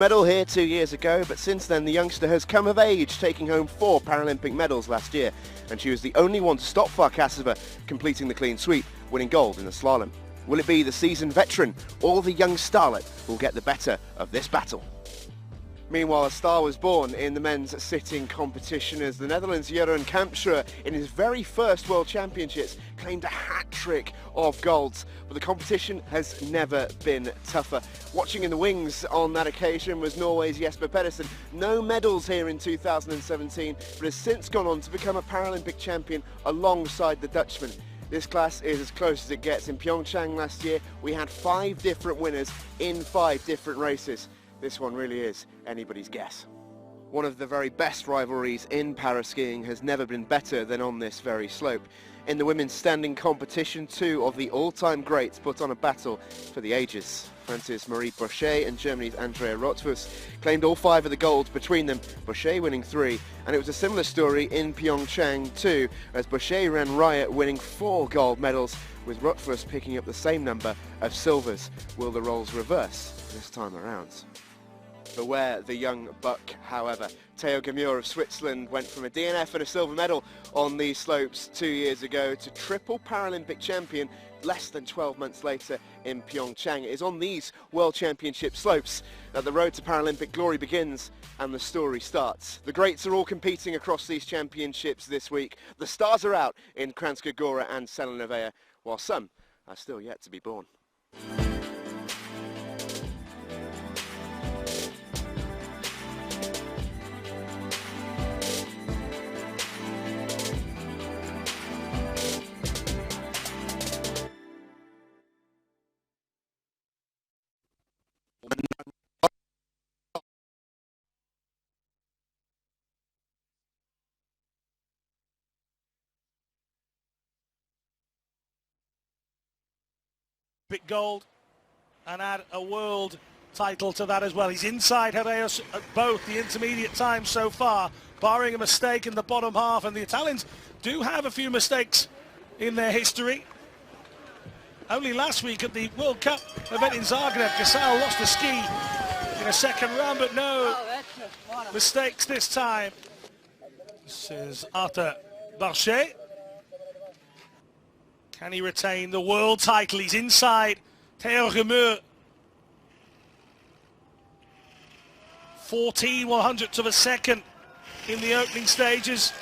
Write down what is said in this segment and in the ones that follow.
Medal here 2 years ago, but since then the youngster has come of age, taking home 4 Paralympic medals last year, and she was the only one to stop Farkasova completing the clean sweep, winning gold in the slalom. Will it be the seasoned veteran or the young starlet who will get the better of this battle? Meanwhile, a star was born in the men's sitting competition as the Netherlands' Kranjska, in his very first World Championships, claimed a hat-trick of golds. But the competition has never been tougher. Watching in the wings on that occasion was Norway's Jesper Pedersen. No medals here in 2017, but has since gone on to become a Paralympic champion alongside the Dutchman. This class is as close as it gets. In Pyeongchang last year, we had 5 different winners in 5 different races. This one really is anybody's guess. One of the very best rivalries in para-skiing has never been better than on this very slope. In the women's standing competition, 2 of the all-time greats put on a battle for the ages. France's Marie Bochet and Germany's Andrea Rothfuss claimed all 5 of the gold between them, Bochet winning 3, and it was a similar story in Pyeongchang too, as Bochet ran riot winning 4 gold medals, with Rothfuss picking up the same number of silvers. Will the roles reverse this time around? Beware the young buck, however. Kimura of Switzerland went from a DNF and a silver medal on these slopes 2 years ago to triple Paralympic champion less than 12 months later in Pyeongchang. It is on these World Championship slopes that the road to Paralympic glory begins and the story starts. The greats are all competing across these championships this week. The stars are out in Kranjska, Gora and Slalom, while some are still yet to be born. Big gold and add a world title to that as well. He's inside Herreus at both the intermediate times so far, barring a mistake in the bottom half, and the Italians do have a few mistakes in their history. Only last week at the World Cup event in Zagreb, Gasal lost a ski in a second round, but no mistakes this time. This is Arthur Barchet. Can he retain the world title? He's inside Theo Remeur. 14 100ths of a second in the opening stages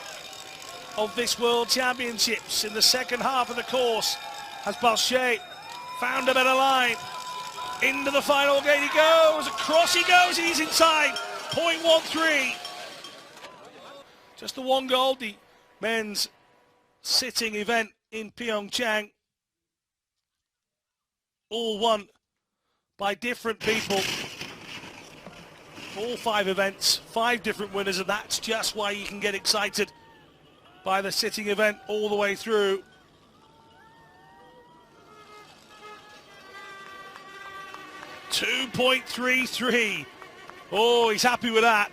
of this World Championships. In the second half of the course, has Barchet found a better line. Into the final gate he goes, across he goes, he's inside 0.13. Just the one gold, the men's sitting event in Pyeongchang, all won by different people. All 5 events, 5 different winners, and that's just why you can get excited by the sitting event all the way through. .33. Oh, he's happy with that.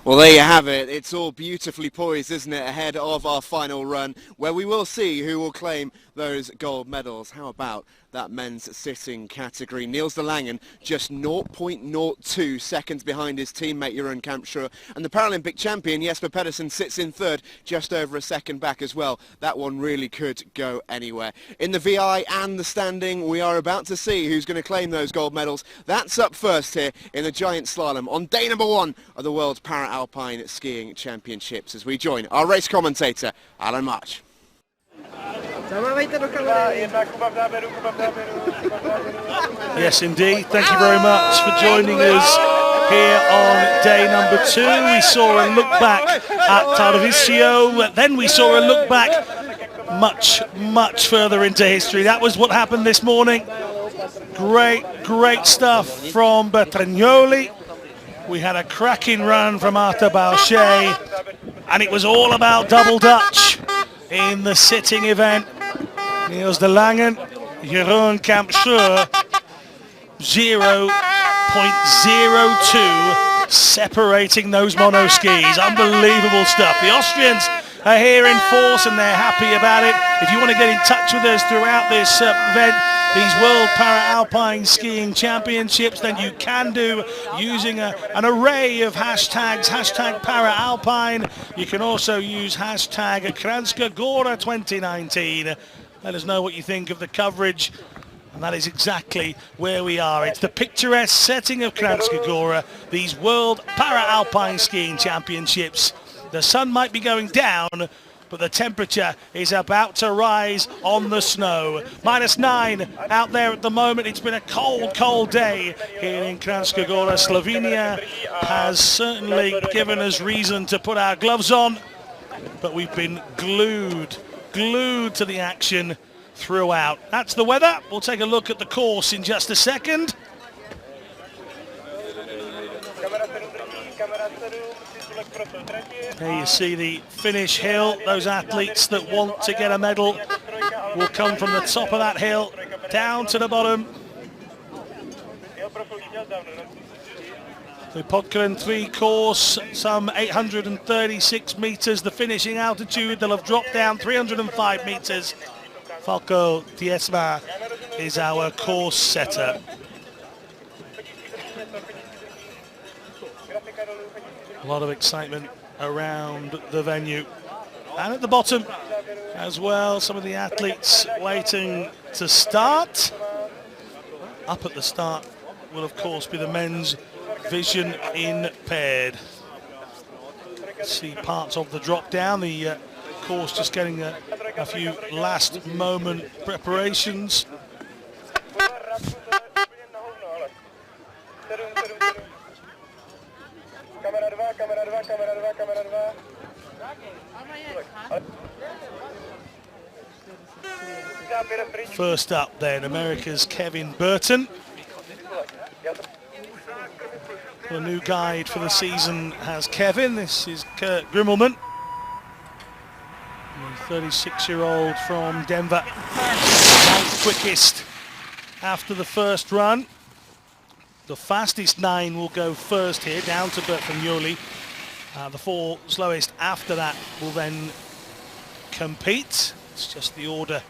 Well, there you have it. It's all beautifully poised, isn't it, ahead of our final run, where we will see who will claim those gold medals. How about that men's sitting category? Niels de Langen just 0.02 seconds behind his teammate Jeroen Kampschroer, and the Paralympic champion Jesper Pedersen sits in third, just over a second back as well. That one really could go anywhere. In the VI and the standing, we are about to see who's going to claim those gold medals. That's up first here in the giant slalom on day number 1 of the World Para-Alpine Skiing Championships, as we join our race commentator Alan March. Yes, indeed. Thank you very much for joining us here on day number 2. We saw a look back at Tarvisio, then we saw a look back much further into history. That was what happened this morning. Great stuff from Bertragnoli. We had a cracking run from Arthur Barchet, and it was all about double Dutch in the sitting event. Niels de Langen, Jeroen Kampschroer, 0.02 separating those mono skis. Unbelievable stuff. The Austrians are here in force and they're happy about it. If you want to get in touch with us throughout this event, these World Para-Alpine Skiing Championships, then you can do using an array of hashtags, hashtag Para-Alpine. You can also use hashtag Kranjska Gora 2019. Let us know what you think of the coverage. And that is exactly where we are. It's the picturesque setting of Kranjska Gora, these World Para-Alpine Skiing Championships. The sun might be going down, but the temperature is about to rise on the snow. -9 out there at the moment. It's been a cold, cold day here in Kranjska Gora. Slovenia has certainly given us reason to put our gloves on, but we've been glued to the action throughout. That's the weather. We'll take a look at the course in just a second. There you see the finish hill. Those athletes that want to get a medal will come from the top of that hill down to the bottom. The Podkaren 3 course, some 836 meters. The finishing altitude, they'll have dropped down 305 meters. Falco Tiesma is our course setter. A lot of excitement around the venue. And at the bottom as well, some of the athletes waiting to start. Up at the start will of course be the men's vision impaired. See parts of the drop down, the course just getting a few last moment preparations. First up then, America's Kevin Burton. The new guide for the season has Kevin. This is Kurt Grimmelman, the 36-year-old from Denver. Ninth quickest after the first run. The fastest 9 will go first here, down to Burton. The 4 slowest after that will then compete. It's just the order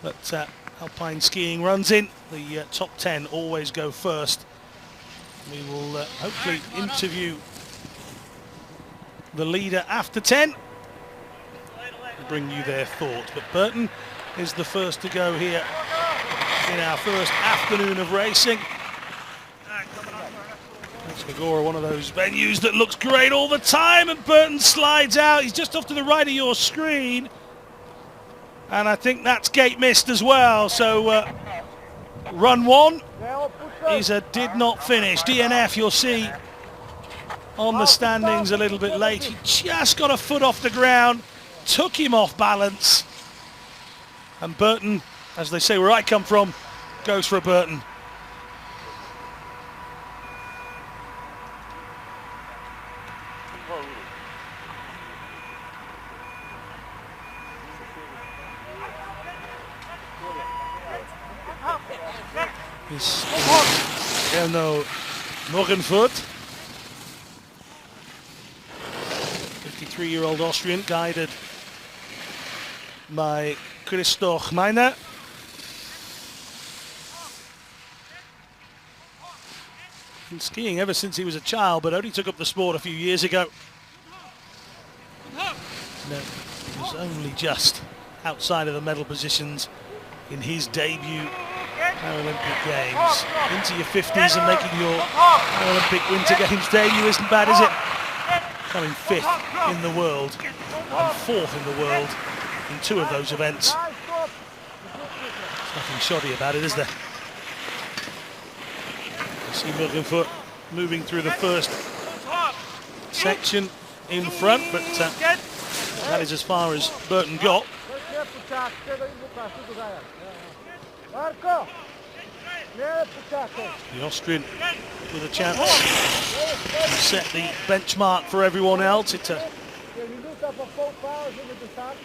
that Alpine skiing runs in. The top 10 always go first. We will hopefully interview the leader after 10 and bring you their thoughts. But Burton is the first to go here in our first afternoon of racing. Gora, one of those venues that looks great all the time, and Burton slides out. He's just off to the right of your screen, and I think that's gate missed as well. So run 1 is a did not finish. DNF, you'll see on the standings a little bit late. He just got a foot off the ground, took him off balance, and Burton, as they say where I come from, goes for a Burton. Is Erno Morgenfurt, 53-year-old Austrian, guided by Christoph Meiner. Been skiing ever since he was a child, but only took up the sport a few years ago. No, he was only just outside of the medal positions in his debut Paralympic Games. Into your 50s and making your Paralympic Winter Games debut isn't bad, is it? Coming 5th in the world and 4th in the world in 2 of those events. There's nothing shoddy about it, is there? You see Morgenfurt moving through the first section in front, but that is as far as Burton got. The Austrian with a chance to set the benchmark for everyone else. It's a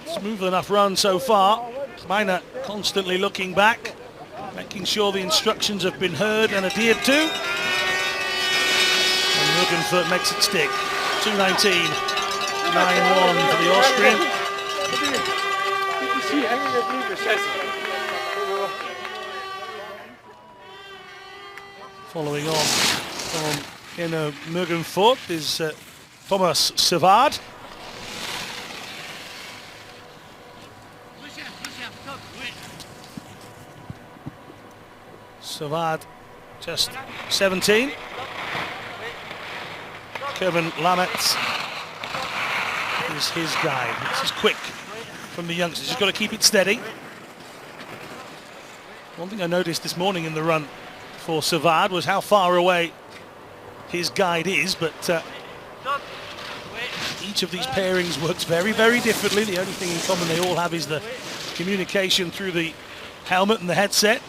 smooth enough run so far. Meiner constantly looking back, making sure the instructions have been heard and adhered to. And Morgenfurt makes it stick. 2:19 9-1 for the Austrian. Following on from Inno Mugenfort is Thomas Savard. Savard, just 17. Kevin Lametz is his guide. This is quick from the youngsters. He's got to keep it steady. One thing I noticed this morning in the run for Savard was how far away his guide is, but each of these pairings works very, very differently. The only thing in common they all have is the communication through the helmet and the headset.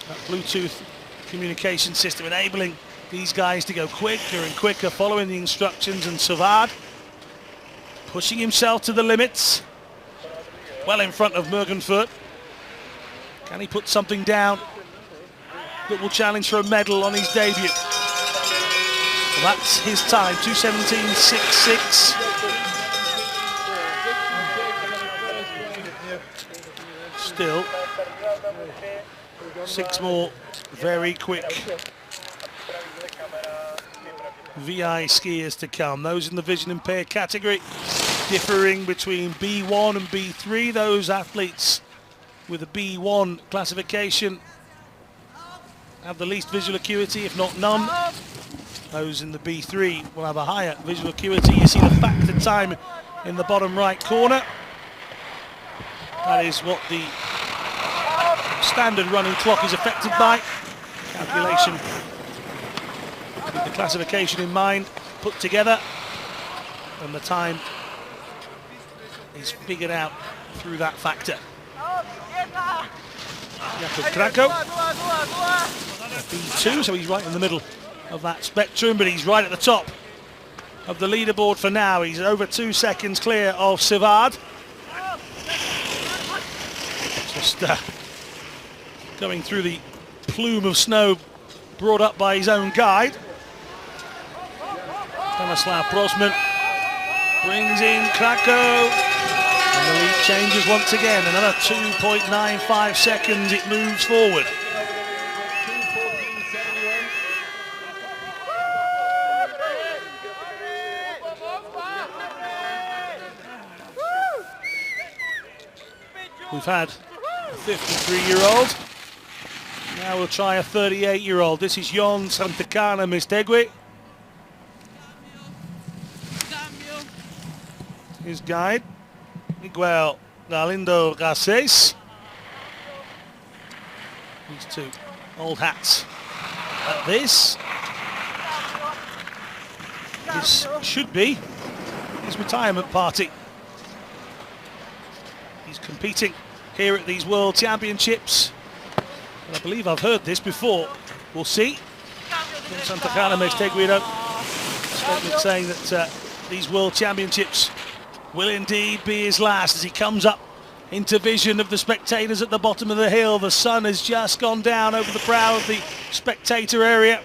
That Bluetooth communication system enabling these guys to go quicker and quicker, following the instructions, and Savard pushing himself to the limits, well in front of Mugenfort. Can he put something down that will challenge for a medal on his debut? Well, that's his time, 2:17.66. Still 6 more very quick VI skiers to come. Those in the vision impaired category, differing between B1 and B3. Those athletes with a B1 classification have the least visual acuity, if not none. Those in the B3 will have a higher visual acuity. You see the factor time in the bottom right corner. That is what the standard running clock is affected by. Calculation with the classification in mind, put together, and the time is figured out through that factor. Jakub Kranjska, B2, so he's right in the middle of that spectrum, but he's right at the top of the leaderboard for now. He's over 2 seconds clear of Savard. Just going through the plume of snow brought up by his own guide. Tomislav Brosman brings in Kranjska, and the lead changes once again. Another 2.95 seconds, it moves forward. We've had a 53-year-old. Now we'll try a 38-year-old. This is Jon Santakana Mistegui. His guide, Miguel Galindo Garces. These two old hats at this. This should be his retirement party. He's competing here at these World Championships. And I believe I've heard this before. We'll see. Santakana Mistegui, statement saying that these World Championships will indeed be his last, as he comes up into vision of the spectators at the bottom of the hill. The sun has just gone down over the brow of the spectator area.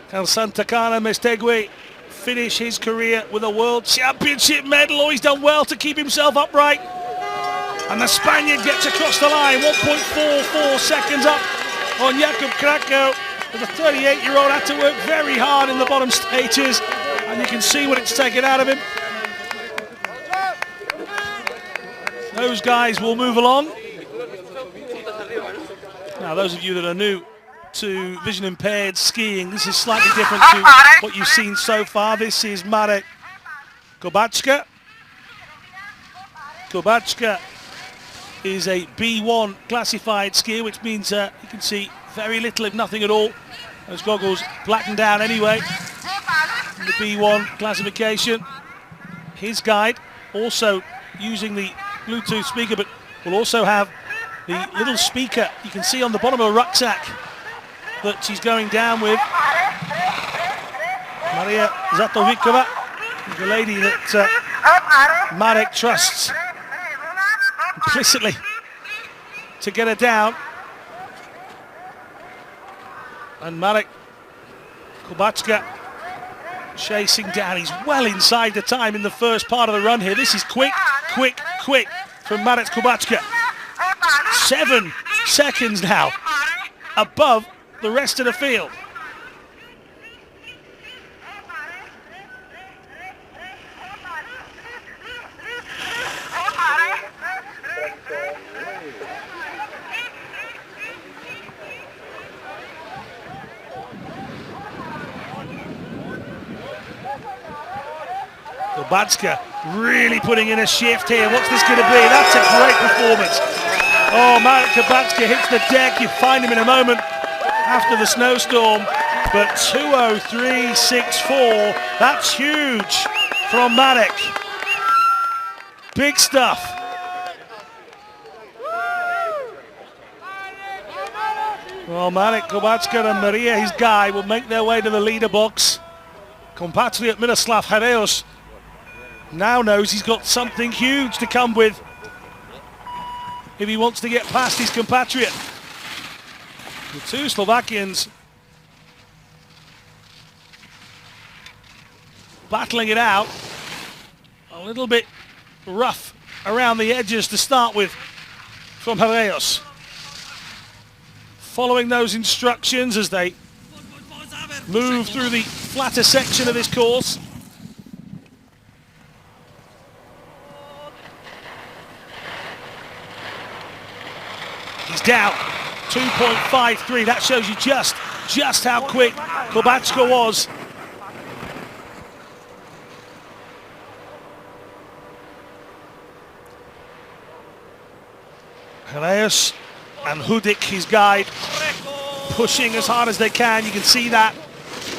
Can Santakana Mistegui finish his career with a World Championship medal? Oh, he's done well to keep himself upright. And the Spaniard gets across the line, 1.44 seconds up on Jakub Kranjska. But the 38-year-old had to work very hard in the bottom stages, and you can see what it's taken out of him. Those guys will move along. Now, those of you that are new to vision impaired skiing, this is slightly different to what you've seen so far. This is Marek Kobacka. Kobacka is a B1 classified skier, which means you can see very little, if nothing at all. Those goggles blackened out anyway in the B1 classification. His guide also using the Bluetooth speaker, but will also have the little speaker you can see on the bottom of a rucksack that she's going down with. Maria Zatovikova, the lady that Marek trusts implicitly to get her down. And Marek Kobacka chasing down. He's well inside the time in the first part of the run here. This is quick, quick, quick from Marek Kranjska. 7 seconds now above the rest of the field. Kranjska really putting in a shift here. What's this going to be? That's a great performance. Oh, Marek Kranjska hits the deck. You find him in a moment after the snowstorm. But 2:03.64, that's huge from Marek. Big stuff. Well, Marek Kranjska and Maria, his guy, will make their way to the leader box. Compatriot Miroslav Hareus now knows he's got something huge to come with if he wants to get past his compatriot. The two Slovakians battling it out. A little bit rough around the edges to start with from Hareus. Following those instructions as they move through the flatter section of this course. He's down 2.53. That shows you just how quick Kranjska was. Hareus and Hudik, his guide, pushing as hard as they can. You can see that,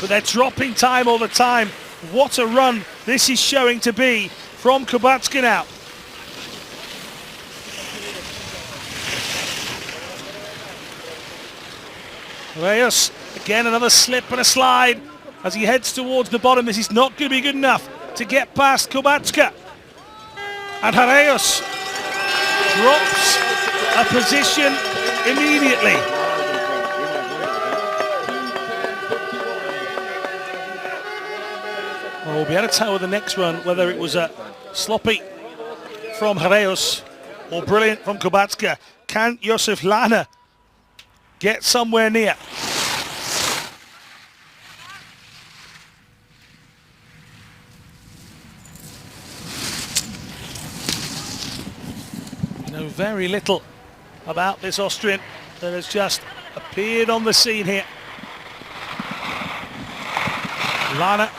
but they're dropping time all the time. What a run this is showing to be from Kranjska now. Hareus, again another slip and a slide as he heads towards the bottom. This is not going to be good enough to get past Kranjska. And Hareus drops a position immediately. Well, we'll be able to tell with the next run whether it was a sloppy from Hareus or brilliant from Kranjska. Can Josef Lana get somewhere near? You know very little about this Austrian that has just appeared on the scene here. Lana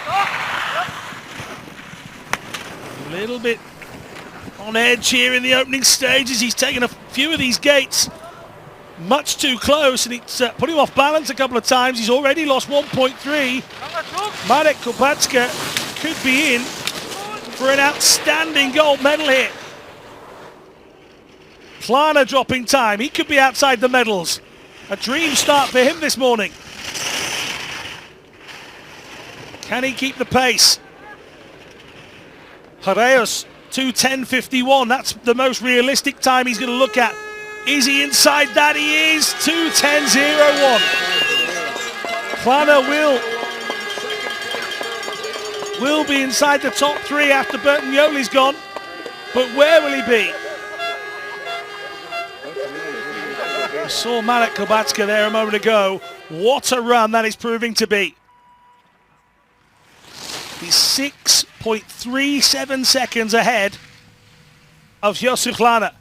a little bit on edge here in the opening stages. He's taken a few of these gates much too close, and it's put him off balance a couple of times. He's already lost 1.3. Marek Kranjska could be in for an outstanding gold medal here. Plana dropping time. He could be outside the medals. A dream start for him this morning. Can he keep the pace? Hareus 2:10.51. That's the most realistic time he's going to look at. Is he inside that? He is. 2:10.01. Plana will be inside the top 3 after Burton Yoli's gone. But where will he be? I saw Marek Kranjska there a moment ago. What a run that is proving to be. He's 6.37 seconds ahead of Josef Lana.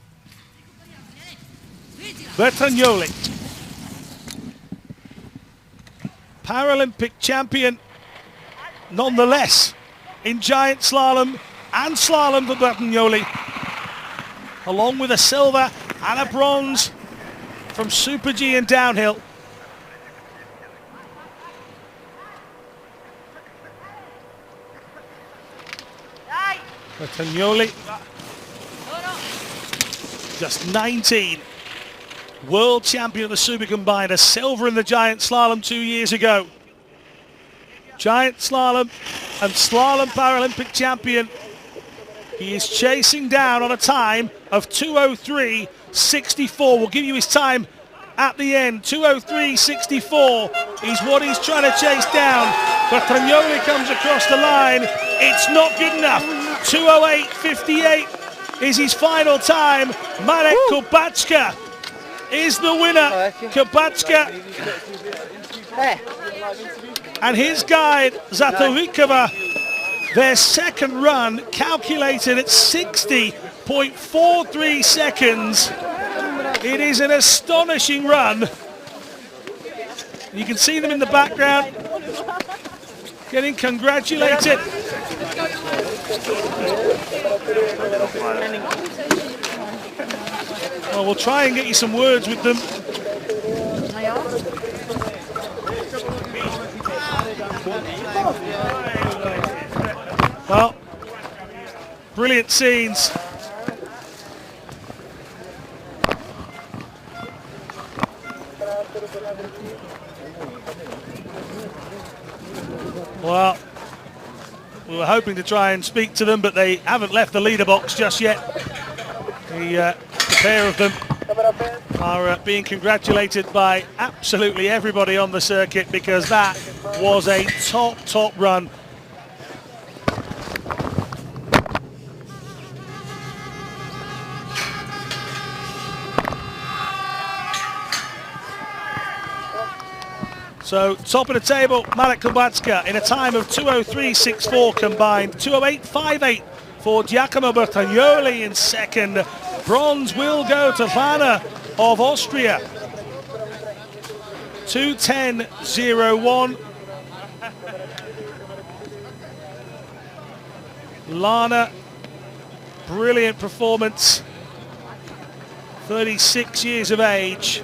Bertagnoli, Paralympic champion nonetheless in giant slalom and slalom for Bertagnoli, along with a silver and a bronze from Super G and downhill. Bertagnoli, just 19. World champion of the Super Combined, a silver in the giant slalom 2 years ago. Giant slalom and slalom Paralympic champion. He is chasing down on a time of 2:03.64. We'll give you his time at the end. 2:03.64 is what he's trying to chase down. But Tragnoli comes across the line. It's not good enough. 2:08.58 is his final time. Marek Kubacka is the winner. Kubacka and his guide Zatovikova, their second run calculated at 60.43 seconds. It is an astonishing run. You can see them in the background getting congratulated. Well, we'll try and get you some words with them. Well, brilliant scenes. Well, we were hoping to try and speak to them, but they haven't left the leader box just yet. The pair of them are being congratulated by absolutely everybody on the circuit, because that was a top run. So, top of the table, Marek Kubacka in a time of 2:03.64 combined, 2:08.58 for Giacomo Bertagnoli in second. Bronze will go to Lana of Austria. 2:10.01. Lana, brilliant performance. 36 years of age.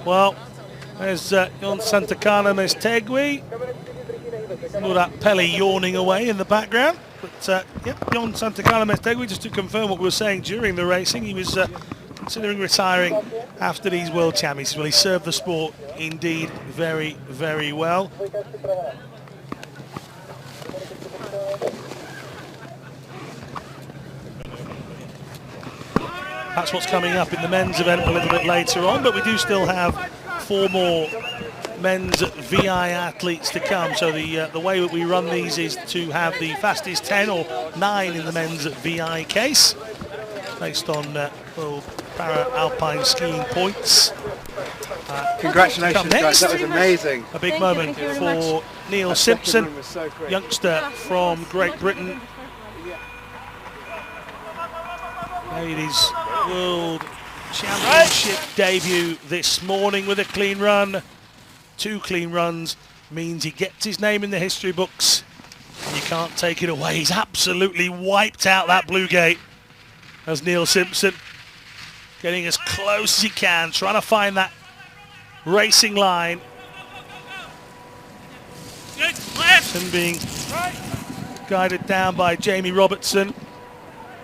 Well, there's Jon Santacana Mestegui. Murat Pelli yawning away in the background. But Jon Santacana Mestegui, just to confirm what we were saying during the racing, he was considering retiring after these World Championships. Well, he served the sport indeed very, very well. That's what's coming up in the men's event a little bit later on, but we do still have 4 more men's VI athletes to come. So the way that we run these is to have the fastest 10 or 9 in the men's VI case, based on Para-Alpine skiing points. Congratulations, guys, that was amazing. A big moment for Neil Simpson, youngster from Great Britain. Made his World Championship debut this morning with a clean run. 2 clean runs means he gets his name in the history books. You can't take it away. He's absolutely wiped out that blue gate as Neil Simpson, getting as close as he can, trying to find that racing line. And being guided down by Jamie Robertson.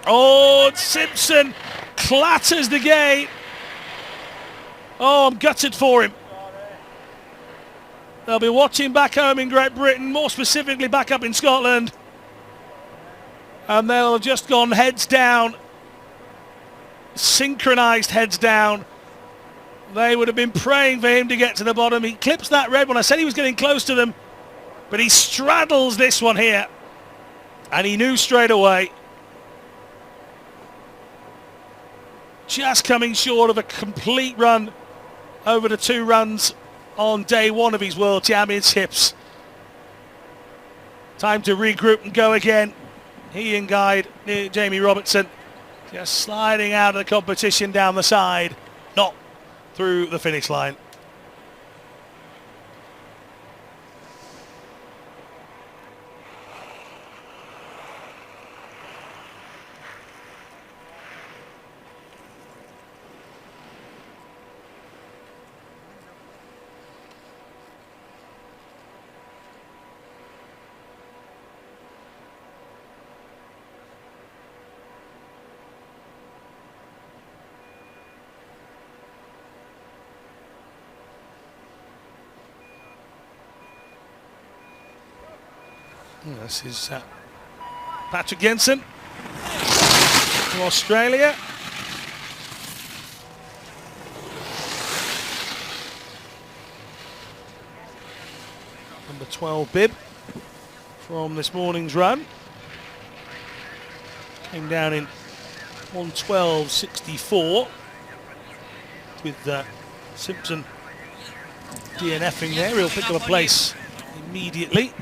Oh, Simpson clatters the gate. Oh, I'm gutted for him. They'll be watching back home in Great Britain, more specifically back up in Scotland. And they'll have just gone heads down, synchronised heads down. They would have been praying for him to get to the bottom. He clips that red one. I said he was getting close to them, but he straddles this one here. And he knew straight away. Just coming short of a complete run over the 2 runs on day 1 of his World Championships. Time to regroup and go again. He and guide Jamie Robertson just sliding out of the competition down the side, not through the finish line. This is Patrick Jensen from Australia. Number 12 bib from this morning's run. Came down in 1:12.64 with Simpson DNFing there. He'll pick up a place immediately.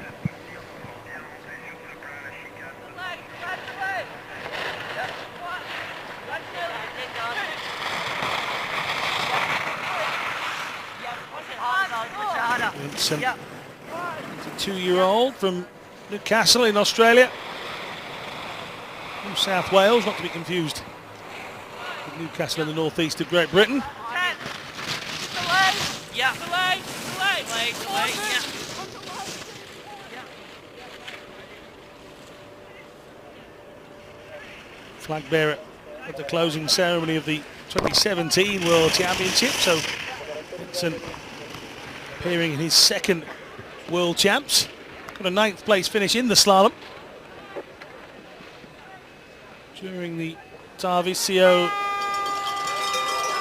Vincent, a 2-year-old from Newcastle in Australia. New South Wales, not to be confused with Newcastle in the northeast of Great Britain. Flag bearer at the closing ceremony of the 2017 World Championship. So Vincent appearing in his second World Champs. Got a 9th place finish in the slalom during the Tarvisio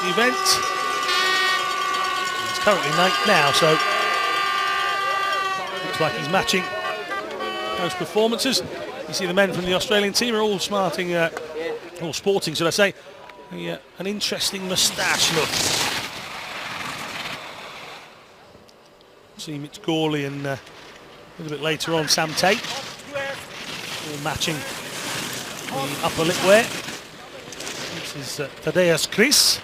event. He's currently 9th now, so looks like he's matching those performances. You see the men from the Australian team are all sporting, should I say, an interesting moustache look. See Mitch Gorley and a little bit later on Sam Tate, all matching the upper lip wear. This is Thaddeus Chris.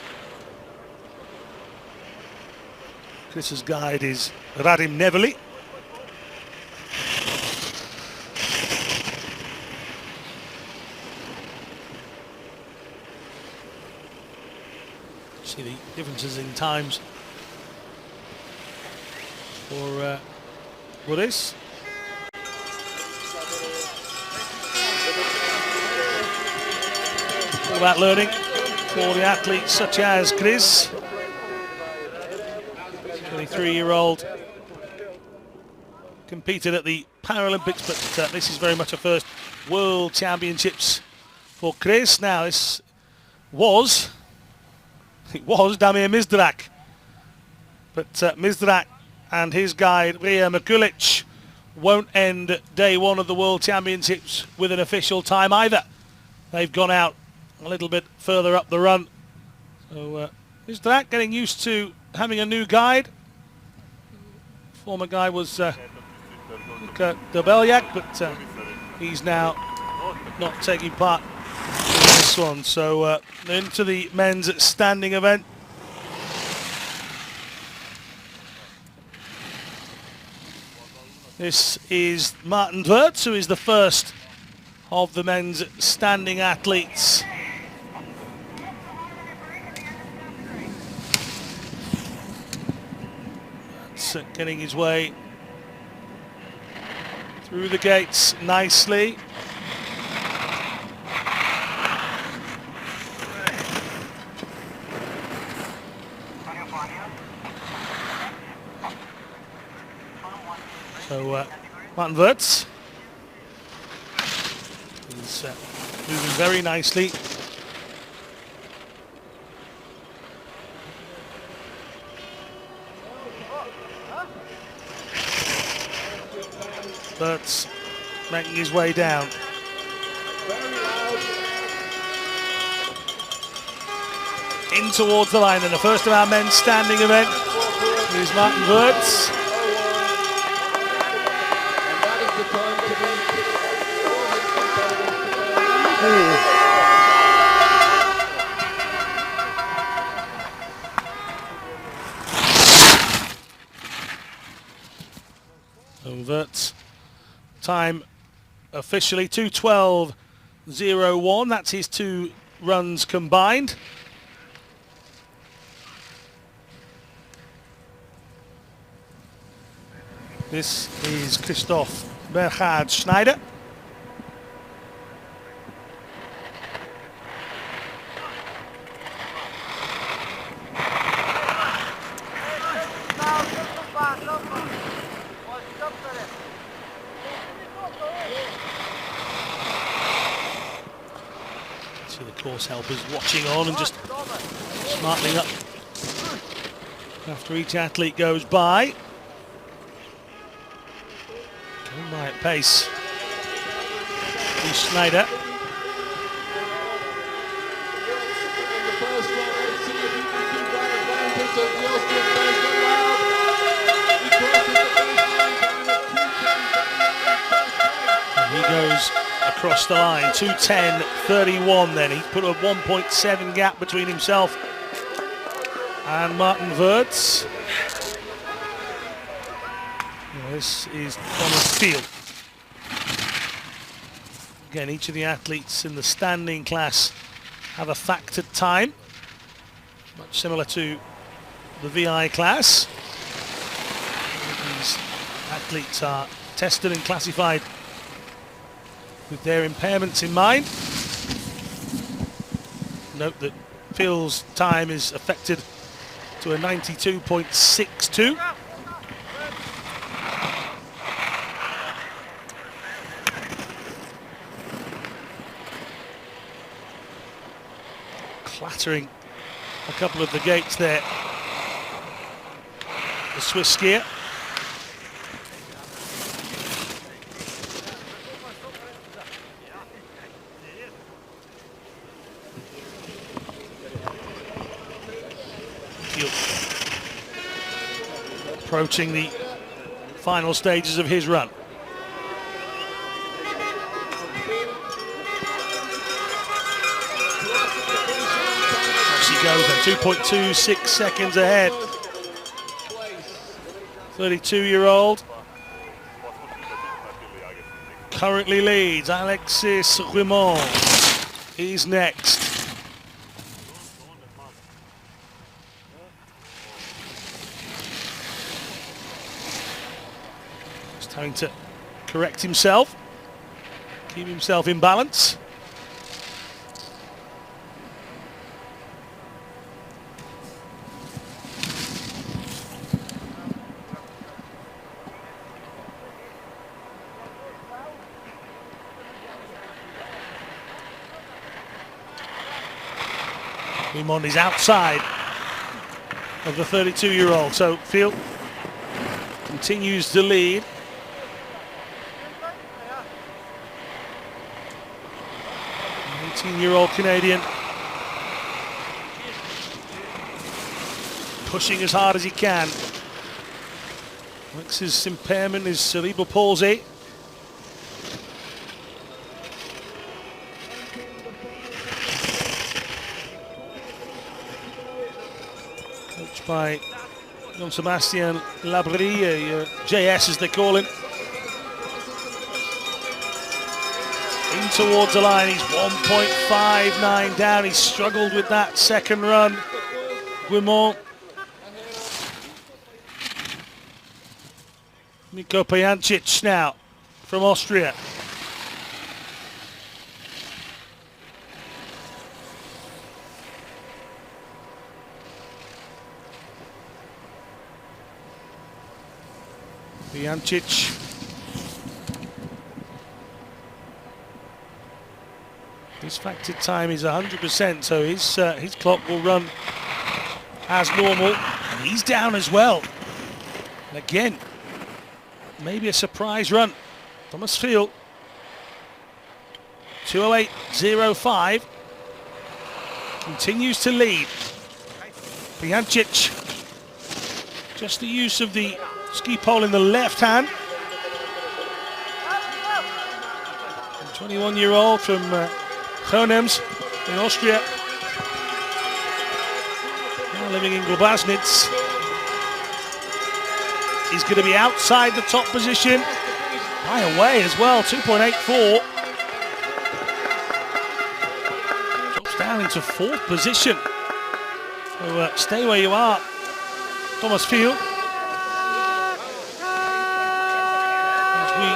Chris's guide is Radim Neveli. See the differences in times for Woodies. All about learning for the athletes such as Chris, 23-year-old, competed at the Paralympics, but this is very much a first World Championships for Chris. Now this was Damir Mizdarak, but Mizdarak and his guide Ria Mikulic won't end day one of the World Championships with an official time either. They've gone out a little bit further up the run. So Mizdarak getting used to having a new guide. Former guide was Debeljak, but he's now not taking part in this one. So into the men's standing event. This is Martin Wirtz, who is the first of the men's standing athletes. That's getting his way through the gates nicely. So Martin Wirtz is moving very nicely. Wirtz making his way down. In towards the line, and the first of our men's standing event is Martin Wirtz. Wirtz time officially 2:12.01. That's his 2 runs combined. This is Christoph Berhard Schneider. His helpers watching on and just smartening up after each athlete goes by. Going by at pace. And Schneider. And he goes across the line, 2:10.31 then. He put a 1.7 gap between himself and Martin Wirtz. This is Thomas Field. Again, each of the athletes in the standing class have a factored time, much similar to the VI class. These athletes are tested and classified with their impairments in mind. Note that Phil's time is affected to a 92.62. Clattering a couple of the gates there. The Swiss skier. Approaching the final stages of his run. Off he goes then, 2.26 seconds ahead. 32-year-old currently leads. Alexis Rimont is next. Having to correct himself, keep himself in balance. Rimond is outside of the 32-year-old, so Field continues to lead. 18-year-old Canadian pushing as hard as he can. Alex's impairment is cerebral palsy. Coached by Jean-Sébastien Labrie, JS as they call him. In towards the line, he's 1.59 down. He struggled with that second run. Guimont. Niko Pajancic now from Austria. Pajancic. His factored time is 100%, so his clock will run as normal. And he's down as well. And again, maybe a surprise run. Thomas Field, 2:08.05, continues to lead. Pajancic, just the use of the ski pole in the left hand. 21-year-old from Gronems in Austria, now living in Globasnitz. He's going to be outside the top position by a way as well, 2.84. Drops down into fourth position. So stay where you are, Thomas Field. As we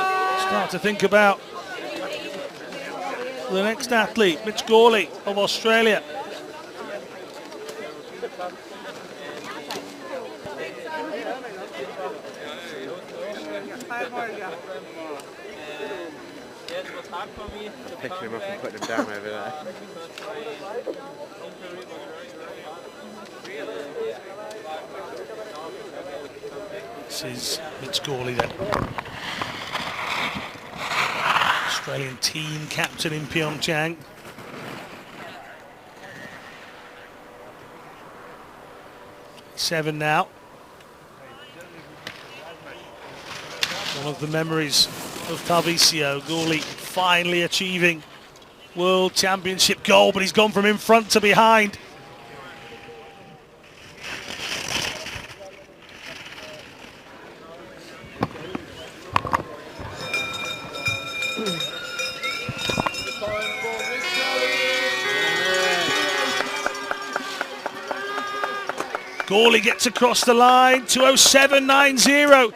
start to think about the next athlete, Mitch Gawley of Australia. Picking him up and putting him down over there. This is Mitch Gawley then. Australian team captain in Pyeongchang. Seven now. One of the memories of Tarvisio. Gawley finally achieving World Championship gold, but he's gone from in front to behind. Gawley gets across the line, 2:07.90.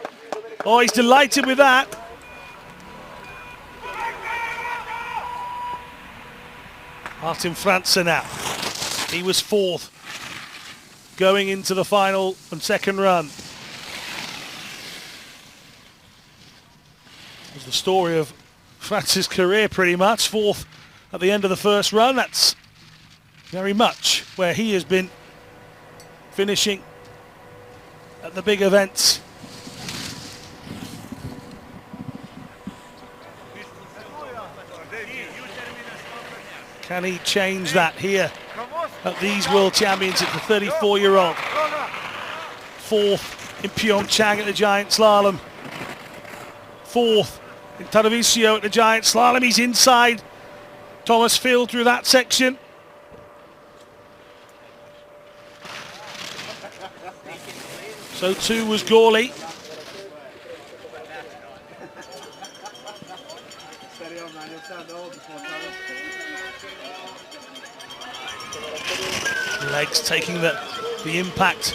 Oh, he's delighted with that. Martin Frandsen now. He was fourth going into the final and second run. It was the story of France's career pretty much. Fourth at the end of the first run. That's very much where he has been finishing at the big events. Can he change that here at these World Championships? The 34-year-old. Fourth in Pyeongchang at the Giant Slalom. Fourth in Tarvisio at the Giant Slalom. He's inside Thomas Field through that section. So too was Gawley. Legs taking the impact.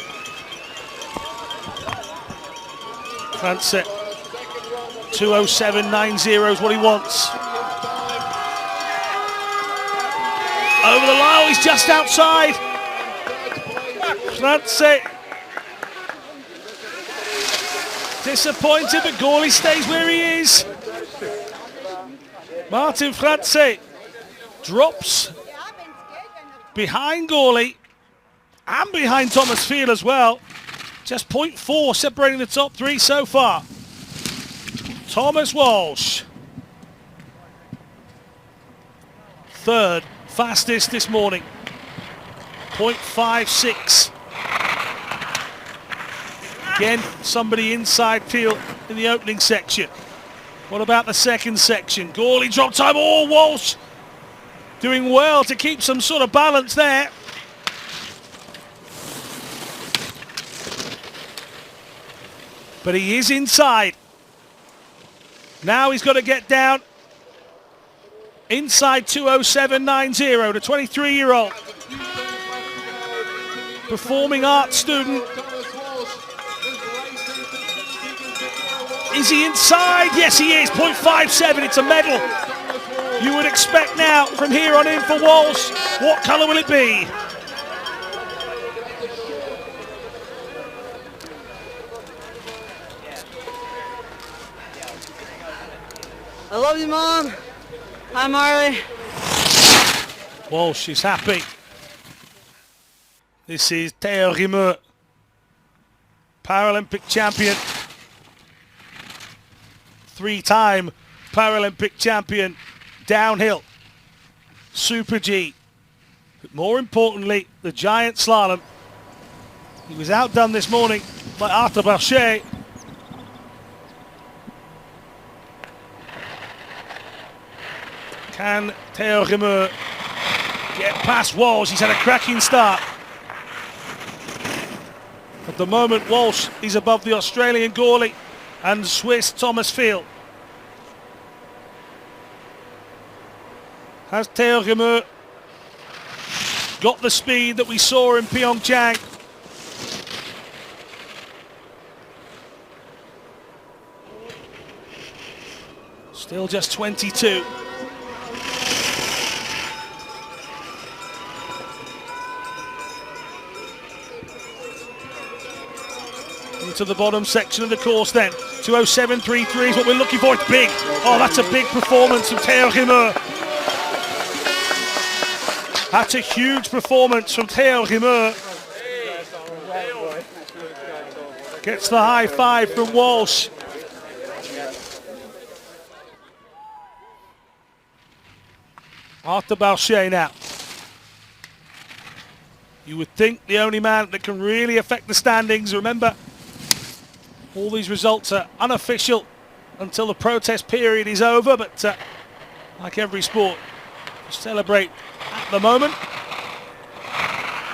Frandsen, 2:07.90 is what he wants. Over the line, he's just outside. Frandsen. Disappointed, but Gawley stays where he is. Martin Frandsen drops behind Gawley and behind Thomas Field as well. Just 0.4 separating the top three so far. Thomas Walsh, third fastest this morning, 0.56. Again, somebody inside Field in the opening section. What about the second section? Gawley drop time. Oh, Walsh doing well to keep some sort of balance there. But he is inside. Now he's got to get down inside 2:07.90. The 23-year-old performing arts student. Is he inside? Yes, he is. 0.57. It's a medal. You would expect now from here on in for Walsh. What colour will it be? I love you, Mom. Hi, Marley. Walsh is happy. This is Theo Rimeux, Paralympic champion. Three-time Paralympic champion, downhill, Super G. But more importantly, the giant slalom. He was outdone this morning by Arthur Shea. Can Theo Rimeux get past Walsh? He's had a cracking start. At the moment, Walsh is above the Australian Gawley and Swiss Thomas Field. Has Theo Rimeux got the speed that we saw in Pyeongchang? Still just 22. into the bottom section of the course then. 2:07.33 is what we're looking for. It's big. Oh, that's a big performance from Theo Kimura. That's a huge performance from Theo Kimura. Gets the high five from Walsh. Arthur Shea now. You would think the only man that can really affect the standings. Remember, all these results are unofficial until the protest period is over, but like every sport, you celebrate at the moment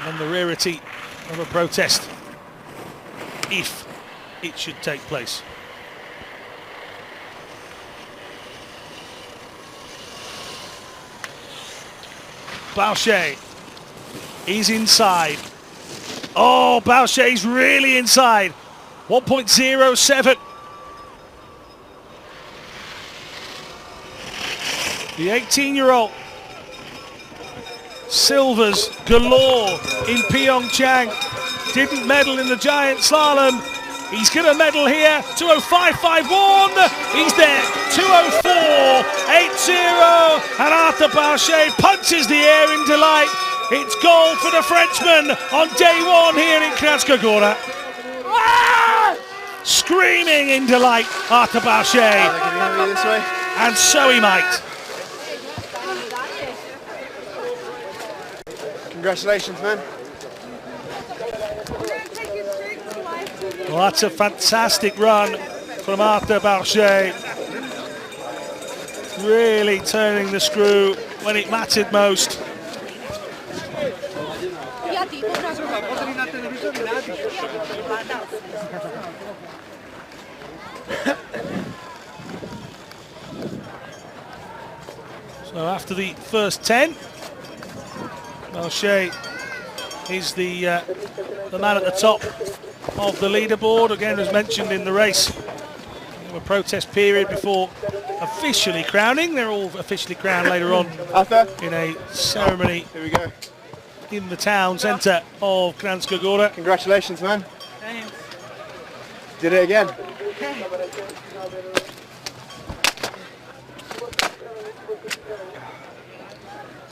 and the rarity of a protest, if it should take place. Boucher is inside. Oh, Boucher's really inside. 1.07. The 18-year-old. Silvers galore in Pyeongchang. Didn't medal in the giant slalom. He's going to medal here. 2:05.51. He's there. 2:04.80. And Arthur Boucher punches the air in delight. It's gold for the Frenchman on day one here in Kranjska Gora. Screaming in delight, Arthur Boucher. And so he might. Congratulations, man. Well, that's a fantastic run from Arthur Boucher. Really turning the screw when it mattered most. So after the first 10, Shea is the man at the top of the leaderboard. Again, as mentioned in the race, a protest period before officially crowning. They're all officially crowned later on in a ceremony. Here we go. In the town centre of Kranjska Gora. Congratulations, man. Did it again.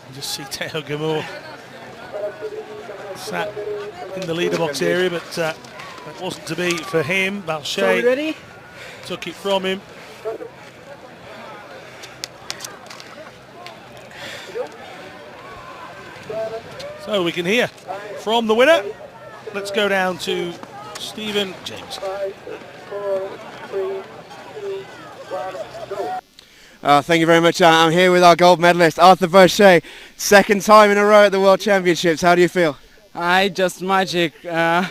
You just see Theo Kimura sat in the leader box area, but that wasn't to be for him. Shea took it from him. So we can hear from the winner. Let's go down to Stephen James. Thank you very much. I'm here with our gold medalist, Arthur Boucher. Second time in a row at the World Championships. How do you feel? Just magic. Well,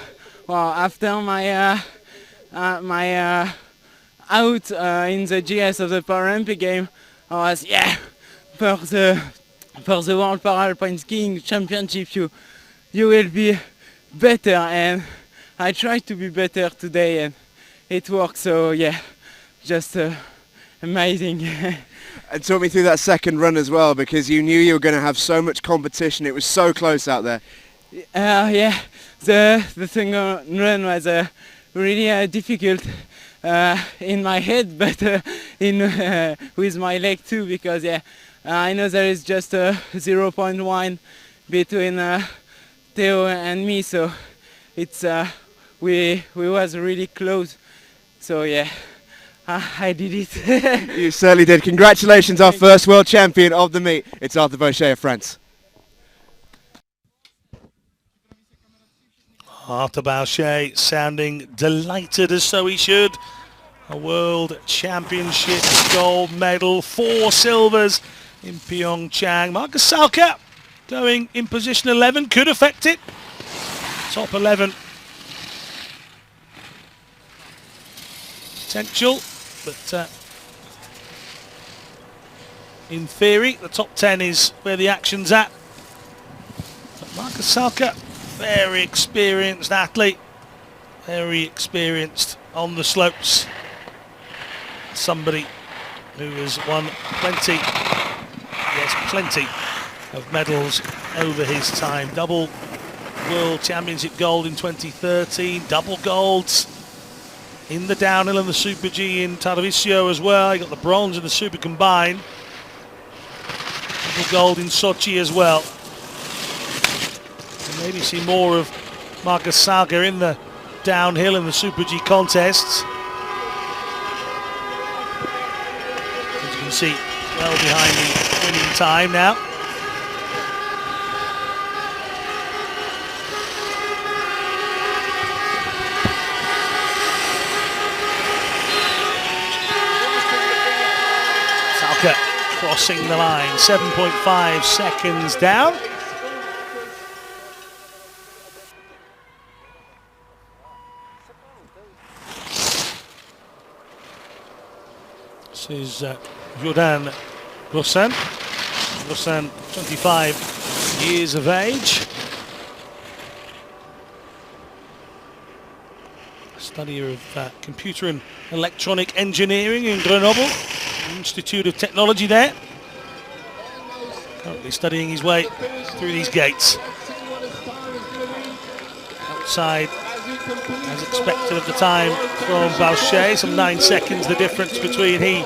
after my out in the GS of the Paralympic game, I was for the World Paralympic Skiing Championship you will be better, and I tried to be better today and it worked. So yeah, just amazing. And talk me through that second run as well, because you knew you were going to have so much competition. It was so close out there. Yeah, the second run was really difficult in my head, but with my leg too, because I know there is just 0.1 between Theo and me, so it's we was really close. So yeah, I did it. You certainly did. Congratulations, our first world champion of the meet. It's Arthur Boucher of France. Arthur Boucher sounding delighted, as so he should. A world championship gold medal, 4 silvers in Pyeongchang. Marcus Salka going in position 11, could affect it. Top 11 potential, but in theory the top 10 is where the action's at. But Marcus Salka, very experienced athlete, very experienced on the slopes. Somebody who has won plenty of medals over his time. Double World Championship gold in 2013, double golds in the downhill and the Super G in Tarvisio as well. He got the bronze in the Super combined. Double gold in Sochi as well. And maybe see more of Marcus Saga in the downhill and the Super G contests. As you can see, well behind the winning time now. Salka crossing the line, 7.5 seconds down. This is Jordan Ursin. Ursin, 25 years of age. Studier of computer and electronic engineering in Grenoble, Institute of Technology there. Currently studying his way through these gates. Outside, as expected at the time from Shea, some 9 seconds the difference between he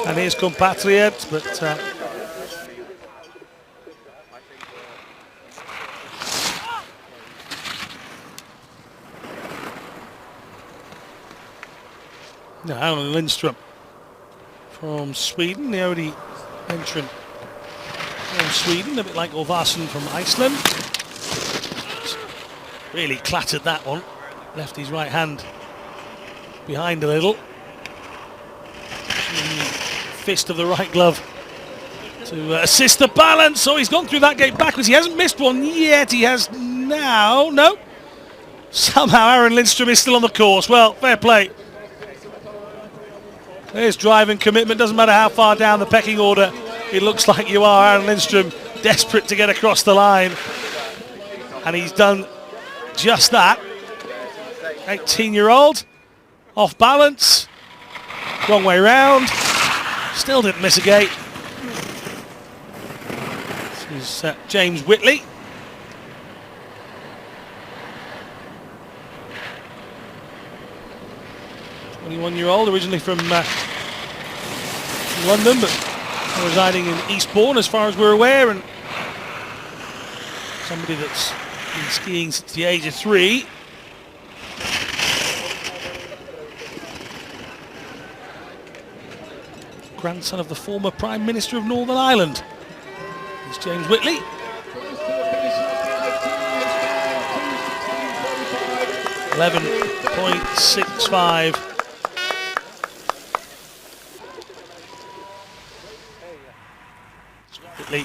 and his compatriot, but now Lindstrom from Sweden, the only entrant from Sweden, a bit like Ursin from Iceland. Really clattered that one, left his right hand behind a little. Fist of the right glove to assist the balance. So he's gone through that gate backwards. He hasn't missed one yet. He has now. No. Somehow Aaron Lindstrom is still on the course. Well, fair play. There's drive and commitment. Doesn't matter how far down the pecking order it looks like you are. Aaron Lindstrom desperate to get across the line. And he's done just that. 18-year-old. Off balance. Wrong way round. Still didn't miss a gate. This is James Whitley. -21-year-old, originally from London, but residing in Eastbourne as far as we're aware, and somebody that's been skiing since the age of 3. Grandson of the former Prime Minister of Northern Ireland. It's James Whitley. .65. Whitley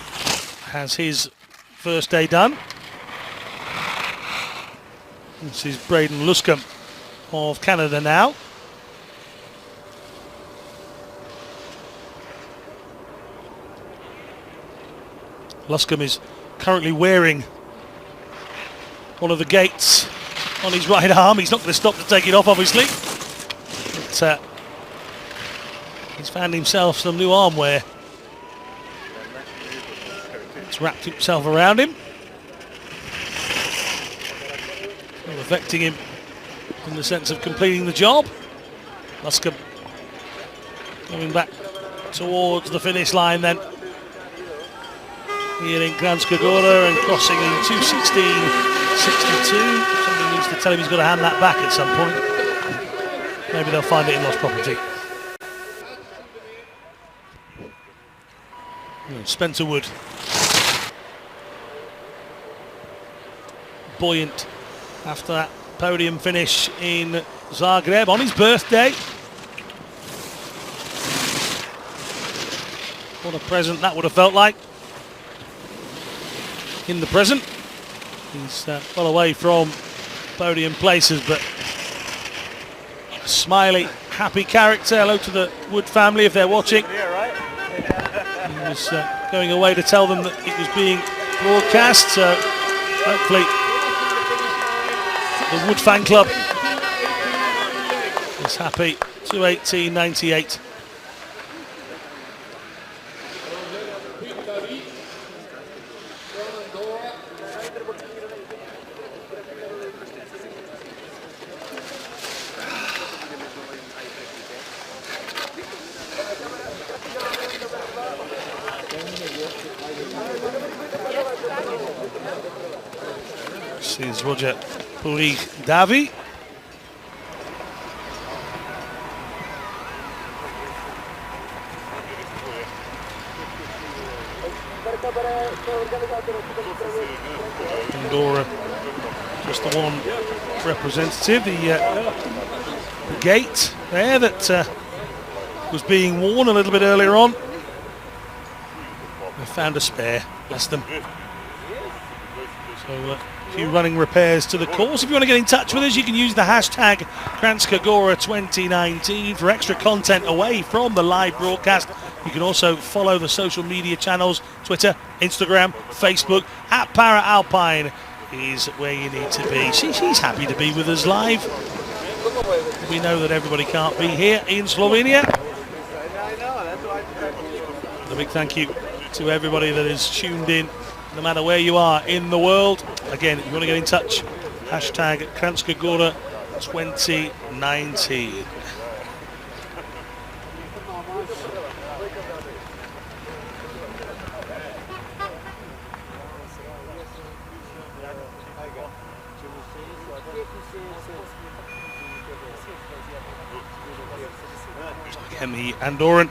has his first day done. This is Braden Luscombe of Canada now. Luscombe is currently wearing one of the gates on his right arm. He's not going to stop to take it off, obviously. But he's found himself some new arm wear. It's wrapped himself around him. Not affecting him in the sense of completing the job. Luscombe coming back towards the finish line then. Here in Kranjska Gora and crossing in 2:16.62. Somebody needs to tell him he's got to hand that back at some point. Maybe they'll find it in lost property. Spencer Wood. Buoyant after that podium finish in Zagreb on his birthday. What a present that would have felt like. In the present, he's well away from podium places, but a smiley, happy character. Hello to the Wood family if they're watching. He was going away to tell them that it was being broadcast, so hopefully the Wood fan club is happy. 2:18.98. This is Roger Puig-Davi. Gora, just the one representative, the gate there that was being worn a little bit earlier on. They found a spare, bless them. So a few running repairs to the course. If you want to get in touch with us, you can use the hashtag Kranjska Gora 2019 for extra content away from the live broadcast. You can also follow the social media channels, Twitter, Instagram, Facebook, at Alpine is where you need to be. She's happy to be with us live. We know that everybody can't be here in Slovenia. A big thank you to everybody that is tuned in, no matter where you are in the world. Again, if you want to get in touch, hashtag Kranjska Gora 2019. The Andorran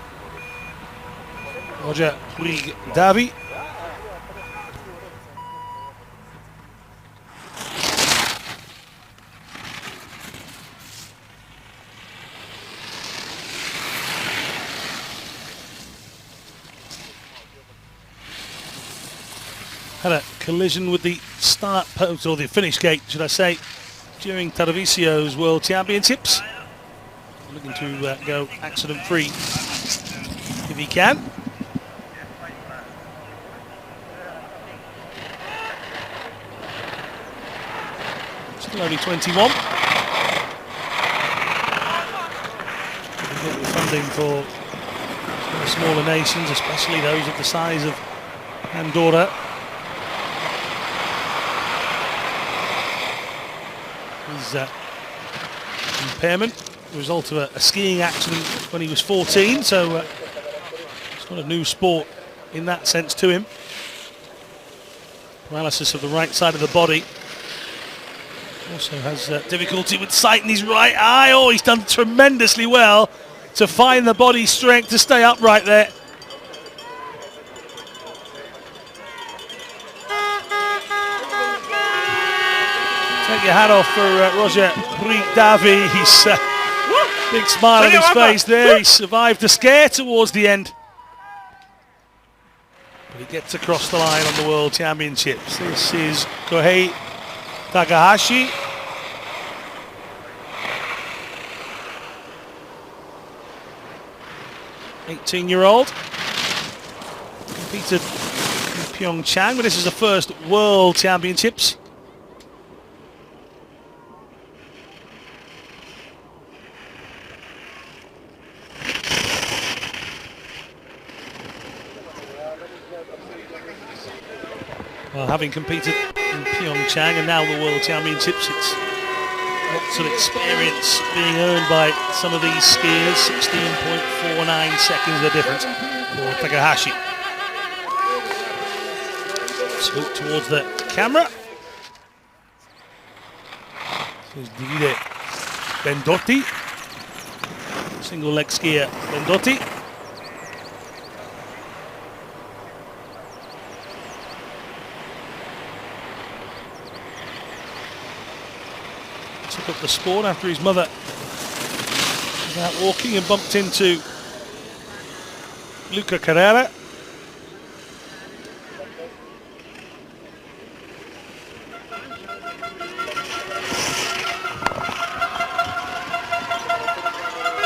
Roger Puig-Davi. Had a collision with the start post, or the finish gate, should I say, during Tarvisio's World Championships. Looking to go accident-free if he can. Still only 21. Get the funding for some of the smaller nations, especially those of the size of Andorra. His impairment, the result of a skiing accident when he was 14, so it's not a new sport in that sense to him. Paralysis of the right side of the body. Also has difficulty with sight in his right eye. Oh, he's done tremendously well to find the body strength to stay upright there. Take your hat off for Roger Puig-Davi. He's big smile on his face there. He survived the scare towards the end. But he gets across the line on the World Championships. This is Kohei Takahashi. '18-year-old. Competed in Pyeongchang, but this is the first World Championships. Well, having competed in Pyeongchang and now the World Championships, it's lots of experience being earned by some of these skiers. 16.49 seconds the difference for Takahashi. Swoop towards the camera. This is Davide Bendotti. Single leg skier Bendotti. Took up the sport after his mother was out walking and bumped into Luca Carrera.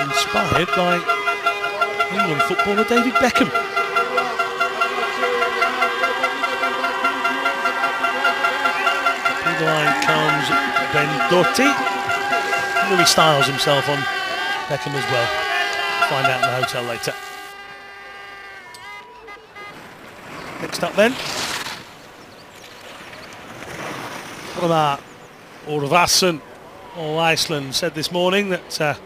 Inspired by England footballer David Beckham. Through the line comes Bendotti. He styles himself on Beckham as well. Find out in the hotel later. Next up then, Ragnar Ursin of Iceland said this morning that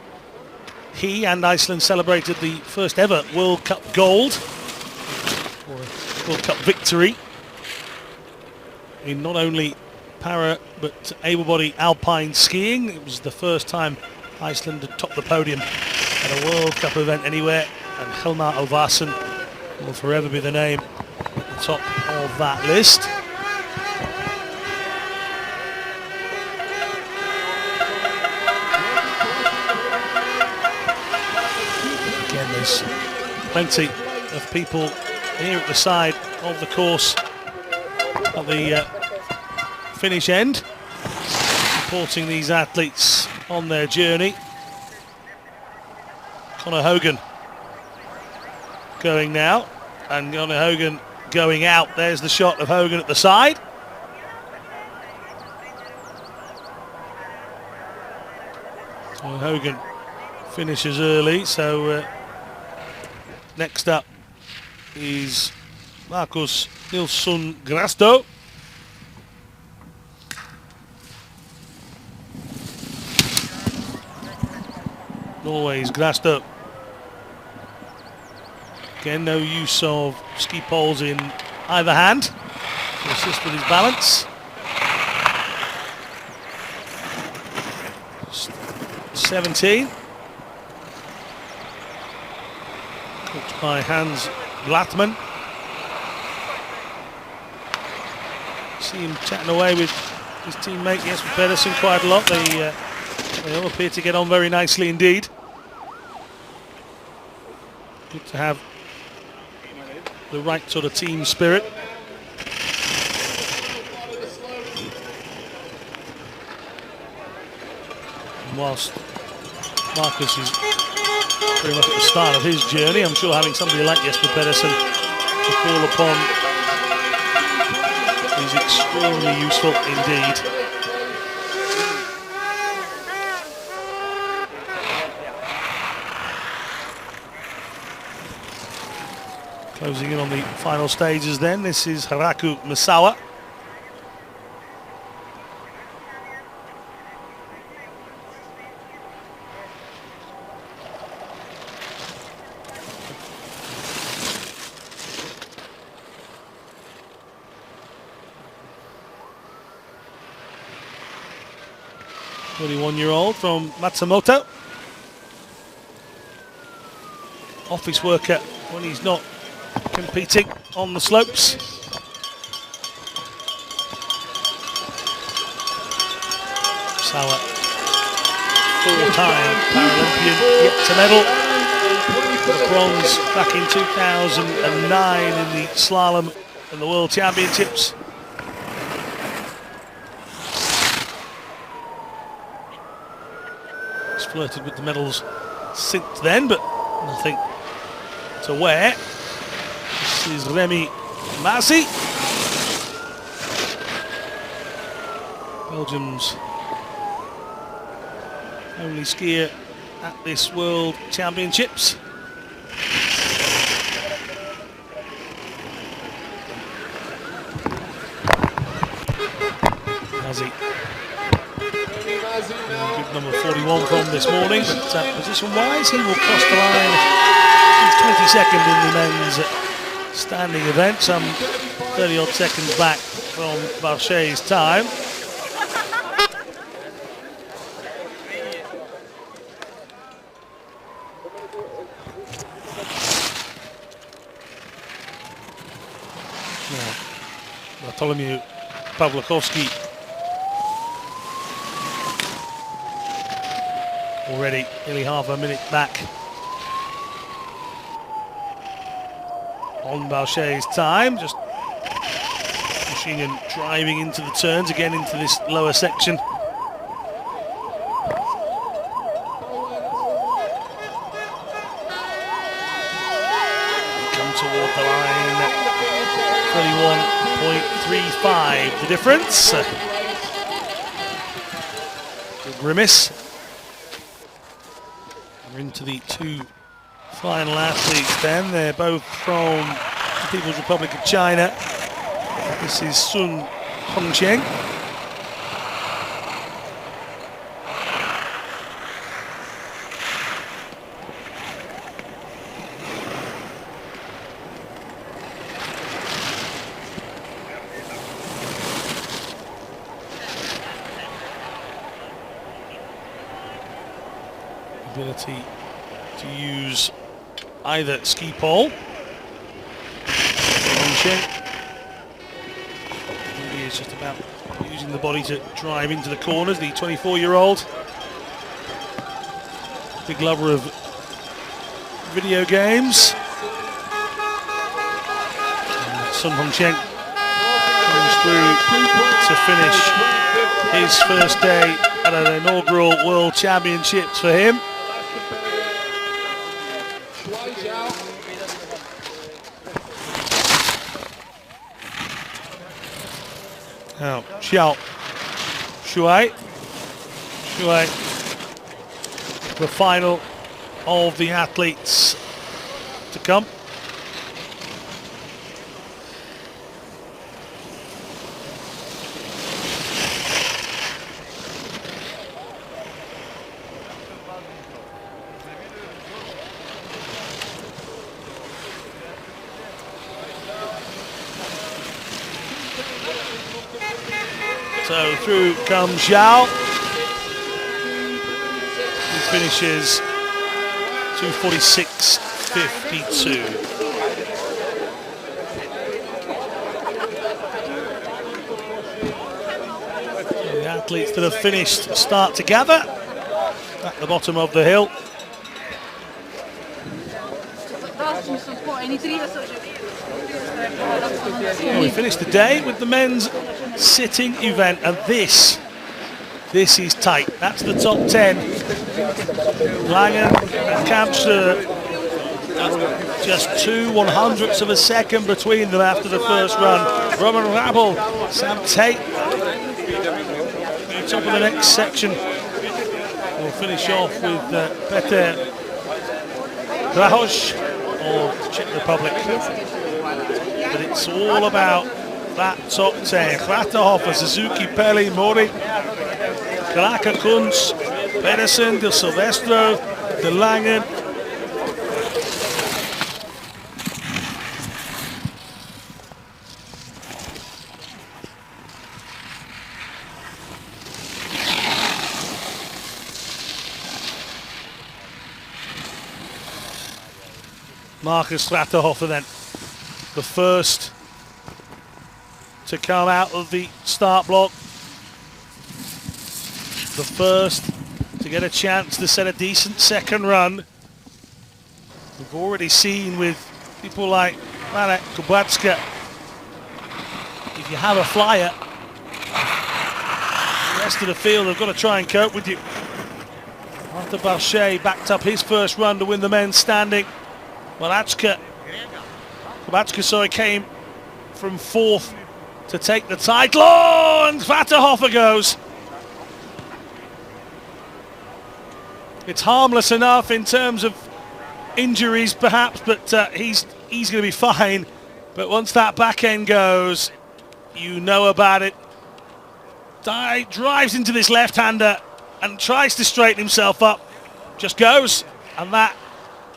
he and Iceland celebrated the first ever World Cup gold, or World Cup victory, in not only para but able-bodied Alpine skiing. It was the first time Iceland had topped the podium at a World Cup event anywhere, and Hilmar Ovarsson will forever be the name at the top of that list. Again, there's plenty of people here at the side of the course at the finish end, supporting these athletes on their journey. Conor Hogan going now, and Conor Hogan going out. There's the shot of Hogan at the side. Conor Hogan finishes early, so next up is Marcus Nilsson Grasto. Norway's Grasto. Again, no use of ski poles in either hand to assist with his balance. 17. Coached by Hans Blattman. See him chatting away with his teammate Jesper Pedersen quite a lot. They all appear to get on very nicely indeed. Good to have the right sort of team spirit. And whilst Marcus is pretty much at the start of his journey, I'm sure having somebody like Jesper Pedersen to call upon is extremely useful indeed. Closing in on the final stages then, this is Haraku Misawa. .21-year-old from Matsumoto. Office worker when he's not competing on the slopes. Misawa, four-time Paralympian, yet to medal. The bronze back in 2009 in the Slalom in the World Championships. He's flirted with the medals since then, but nothing to wear. This is Remy Massy, Belgium's only skier at this World Championships. Massy, good number 41 from this morning, but position-wise he will cross the line. He's 22nd in the men's standing event, some 30-odd seconds back from Barchet's time. Now, Bartholomew Pawlikowski already nearly half a minute back on Barchet's time, just pushing and driving into the turns, again into this lower section. Come toward the line, 31.35 the difference. Good grimace. We're into the two final athletes then. They're both from the People's Republic of China. This is Sun Hongcheng. ability to use either ski pole. Maybe it's just about using the body to drive into the corners, the 24-year-old. Big lover of video games. Sun Hongqian comes through to finish his first day at an inaugural World Championships for him. Now, Shea, the final of the athletes to come. So through comes Shea. He finishes 2:46.52. The athletes that have finished start together at the bottom of the hill. Well, we finished the day with the men's sitting event, and this is tight. That's the top 10. Langen and Kranjska, just 2/100ths of a second between them after the first run. Roman Rabel, Sam Tate, top of the next section. We'll finish off with Peter Grahoj of Czech Republic. But it's all about that top 10. Kratterhofer, Suzuki, Pelli, Mori, Kraka, Kunz, Pedersen, De Silvestro, De Langen. Marcus Kratterhofer then, the first to come out of the start block, the first to get a chance to set a decent second run. We've already seen with people like Marek Kubacka, if you have a flyer, the rest of the field have got to try and cope with you. Arthur Shea backed up his first run to win the men's standing. Kubacka came from fourth to take the title, and Kratterhofer goes. It's harmless enough in terms of injuries perhaps, but he's going to be fine. But once that back end goes, you know about it. Drives into this left-hander and tries to straighten himself up. Just goes, and that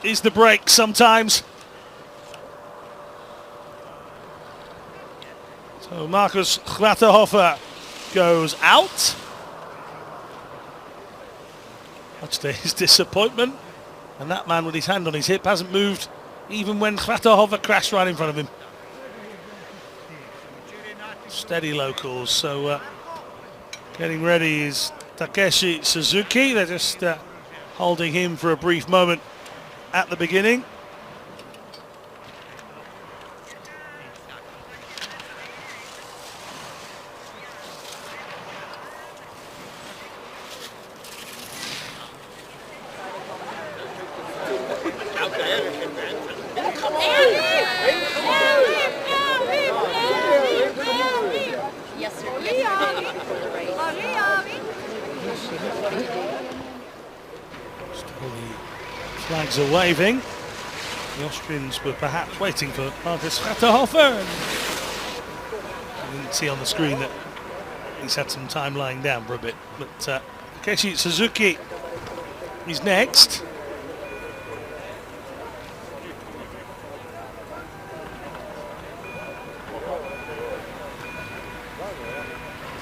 is the break sometimes. So Marcus Kratterhofer goes out, much to his disappointment, and that man with his hand on his hip hasn't moved even when Kratterhofer crashed right in front of him. Steady locals, so getting ready is Takeshi Suzuki. They're just holding him for a brief moment at the beginning. Flags are waving. The Austrians were perhaps waiting for Marcus Kratterhofer. I didn't see on the screen that he's had some time lying down for a bit. But Takeshi Suzuki is next.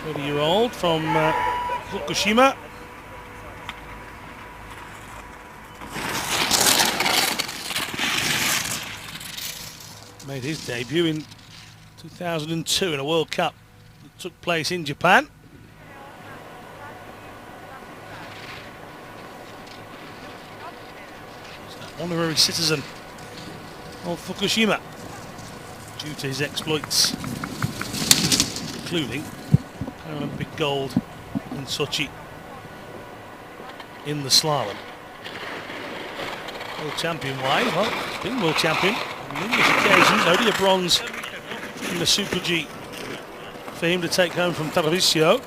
'30-year-old from Fukushima. Made his debut in 2002 in a World Cup that took place in Japan. He's an honorary citizen of Fukushima due to his exploits, including Paralympic gold in Sochi in the slalom. World champion wise, well, he's been world champion on numerous occasions. Only a bronze in the Super G for him to take home from Televisio.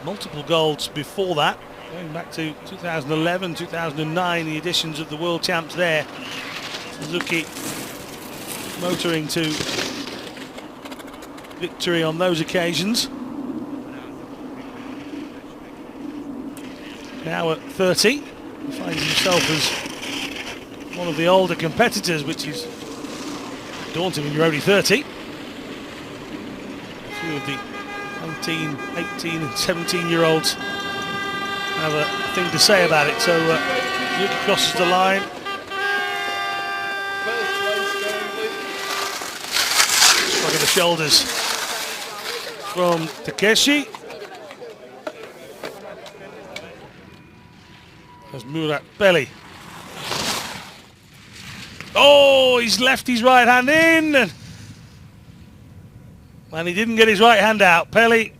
Multiple golds before that, going back to 2011, 2009, the editions of the world champs there. Suzuki motoring to victory on those occasions. Now at 30, he finds himself as one of the older competitors, which is daunting when you're only 30. A few of the 19, 18 and 17-year-olds have a thing to say about it. So Luke crosses the line. Shrug of the shoulders from Takeshi. As Murat Belli. Oh, he's left his right hand in. And he didn't get his right hand out. Pelli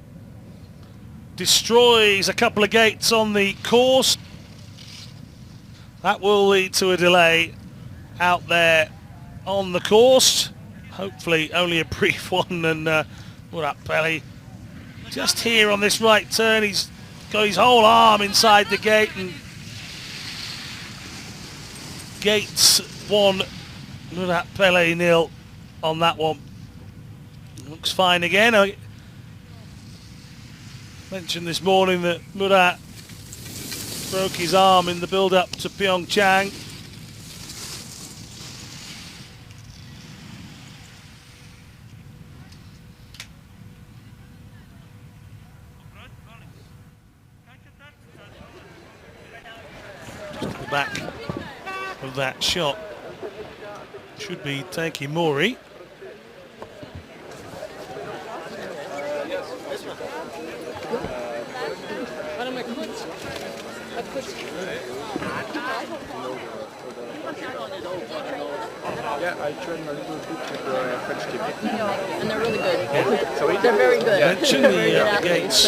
destroys a couple of gates on the course. That will lead to a delay out there on the course. Hopefully only a brief one. And Murat Pelli just here on this right turn. He's got his whole arm inside the gate and Gates 1, Murat Pelli 0 on that one. Looks fine again. I mentioned this morning that Murat broke his arm in the build-up to Pyeongchang. Just at the back of that shot should be Taiki Mori. Yeah, I trained a little bit with the French team. And they're really good. Yeah. Sorry? They're very good. Mention the gates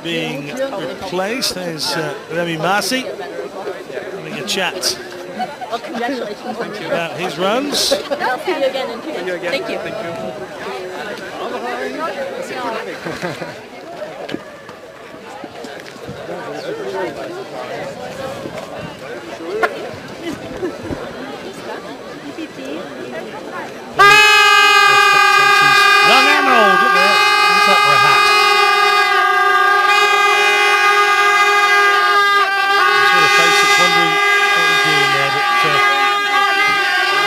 being replaced. There's Remy Marcy having a chat Well, congratulations. about his runs. I'll see you again in 2 days. Thank you. Thank you. Young and old, look at that. What's that for a hat? I saw a face that's wondering what he's doing there, but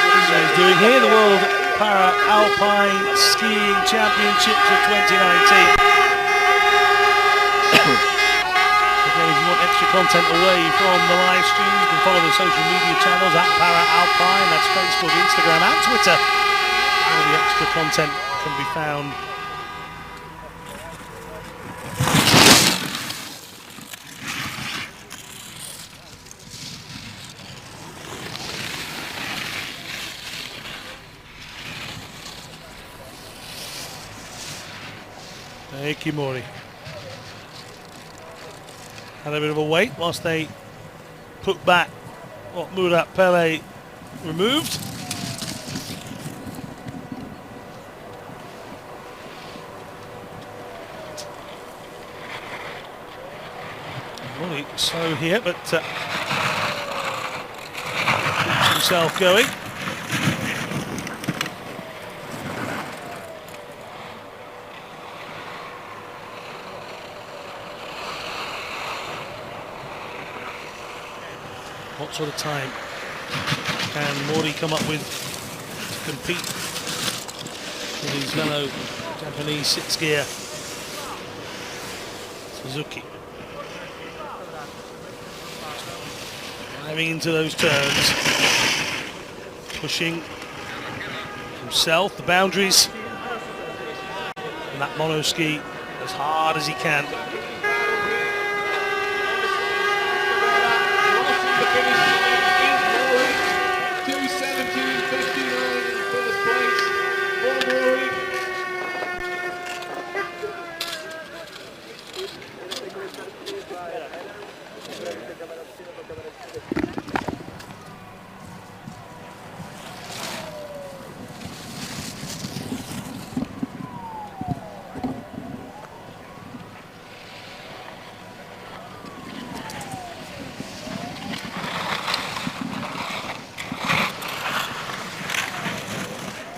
this is what he's doing here. The World Para-Alpine Skiing Championships of 2019. Again, if you want extra content away from the live stream, you can follow the social media channels at Para-Alpine. That's Facebook, Instagram and Twitter. All the extra content can be found. Kimura had a bit of a wait whilst they put back what Murat Pelli removed. Really slow here, but keeps himself going. What sort of time can Mori come up with to compete with his fellow Japanese sit-skier Suzuki? Driving into those turns. pushing himself, the boundaries, and that monoski as hard as he can.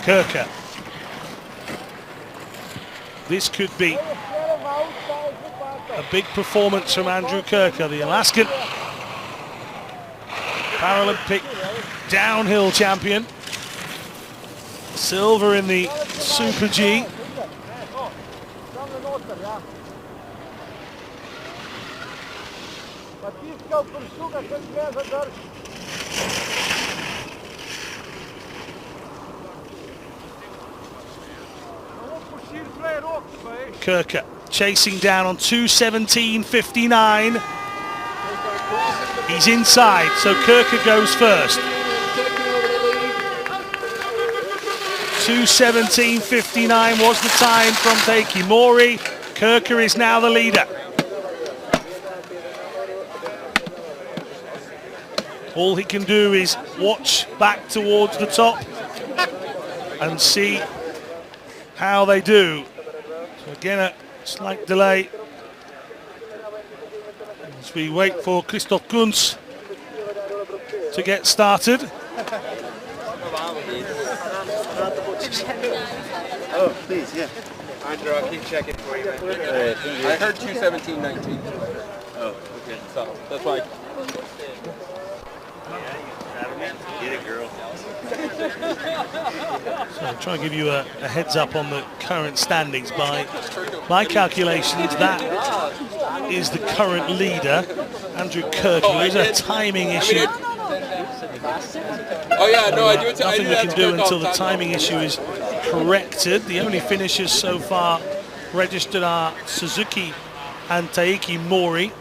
Kirka. This could be a big performance from Andrew Kirka, the Alaskan Paralympic downhill champion. Silver in the Super G. Kirka chasing down on 2:17.59. He's inside, so Kirka goes first. 2:17.59 was the time from Taiki Mori. Kirka is now the leader. All he can do is watch back towards the top and see how they do. So again, a slight delay as we wait for Christoph Kunz to get started. Oh, please, yeah. Andrew, I'll keep checking for you. I heard 2:17.19. Oh, okay. So that's why. Get it, girl. So I'll try and give you a heads up on the current standings. By my calculations, that is the current leader, Andrew Kirk. There is a timing issue. Oh yeah, no, I do it. Nothing we can do until the timing issue is corrected. The only finishers so far registered are Suzuki and Taiki Mori.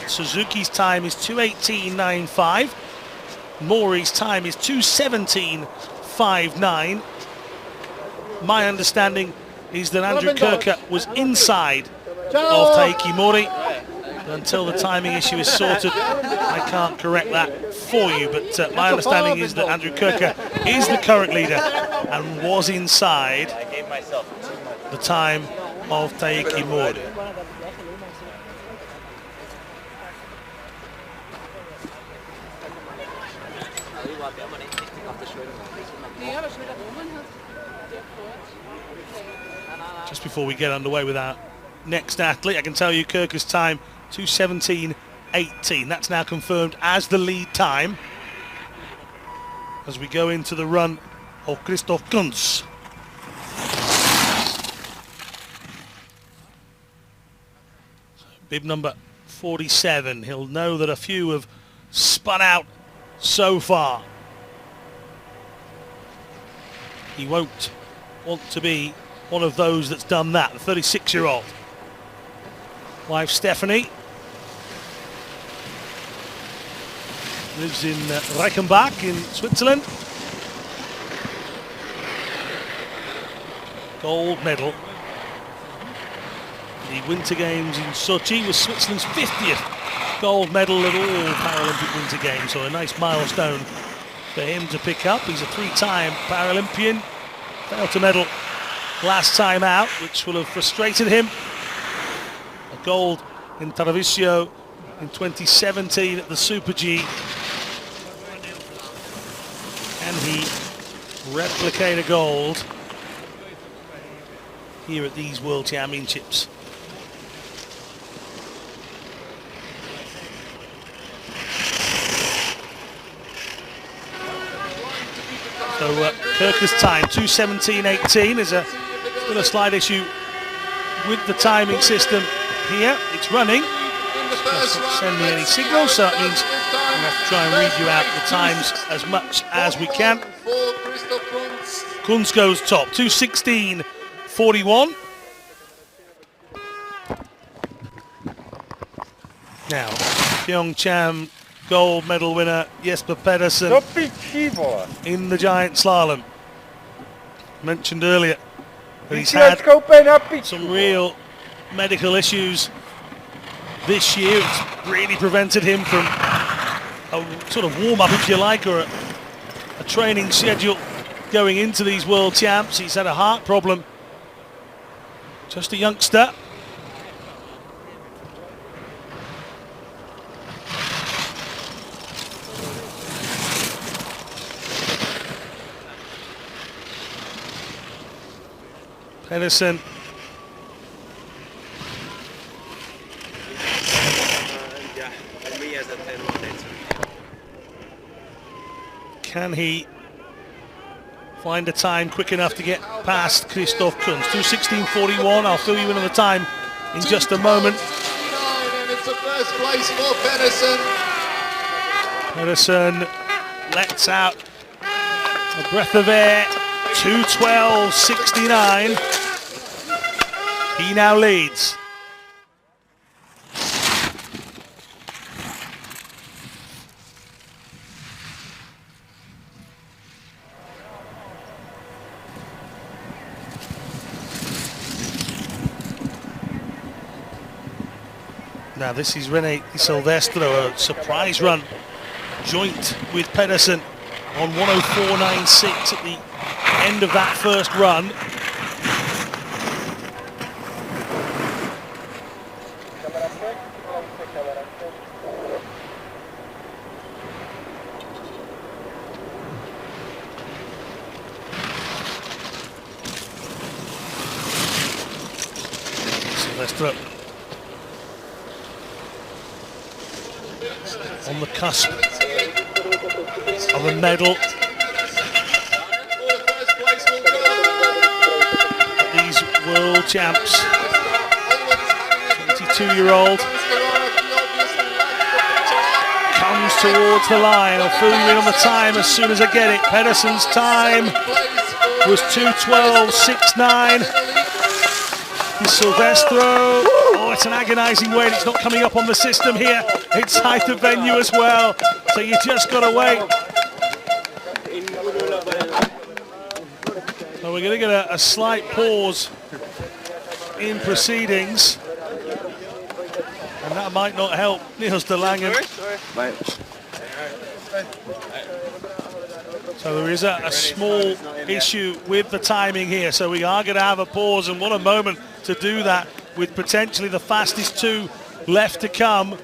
Suzuki's time is 2:18.95. Mori's time is 2:17.59. My understanding is that Andrew Kirka was inside of Taiki Mori. Until the timing issue is sorted, I can't correct that for you, but my understanding is that Andrew Kirka is the current leader and was inside the time of Taiki Mori. Just before we get underway with our next athlete, I can tell you Kirka's time 2:17.18. That's now confirmed as the lead time as we go into the run of Christoph Kunz. Bib number 47. He'll know that a few have spun out so far. He won't want to be one of those that's done that. The 36-year-old. Wife Stephanie lives in Reichenbach in Switzerland. Gold medal. The Winter Games in Sochi was Switzerland's 50th gold medal at all Paralympic Winter Games, so a nice milestone for him to pick up. He's a three-time Paralympian. Failed to medal last time out, which will have frustrated him. A gold in Tarvisio in 2017 at the Super G. Can he replicate a gold here at these World Championships? So Kirka's time, 2:17.18, is still a slight issue with the timing system here. It's running. It's not sending any signals, so that means we have to try and read you out the times as much as we can. for Christoph Kunz. Kunz goes top, 2:16.41. Now, Pyeongchang gold medal winner Jesper Pedersen in the giant slalom. Mentioned earlier that he's had some real medical issues this year. It's really prevented him from a sort of warm-up, if you like, or a training schedule going into these world champs. He's had a heart problem. Just a youngster. Pedersen can he find a time quick enough to get past Christoph Kunz? 2:16.41. I'll fill you in on the time in just a moment. And it's the first place for Pedersen. Pedersen lets out a breath of air. 2:12.69. He now leads. Now this is René Di Silvestro, a surprise run, joint with Pedersen on 1:04.96 at the end of that first run. Silvestro on the cusp of a medal. These world champs, 22-year-old, comes towards the line. I'll fill you in on the time as soon as I get it. Pedersen's time was 2:12.69. Silvestro, oh, it's an agonising wait. It's not coming up on the system here. It's height of venue as well, so you just got to wait. So we're going to get a slight pause in proceedings, and that might not help Niels de Langen. So there is a small issue with the timing here, so we are going to have a pause, and what a moment to do that with potentially the fastest two left to come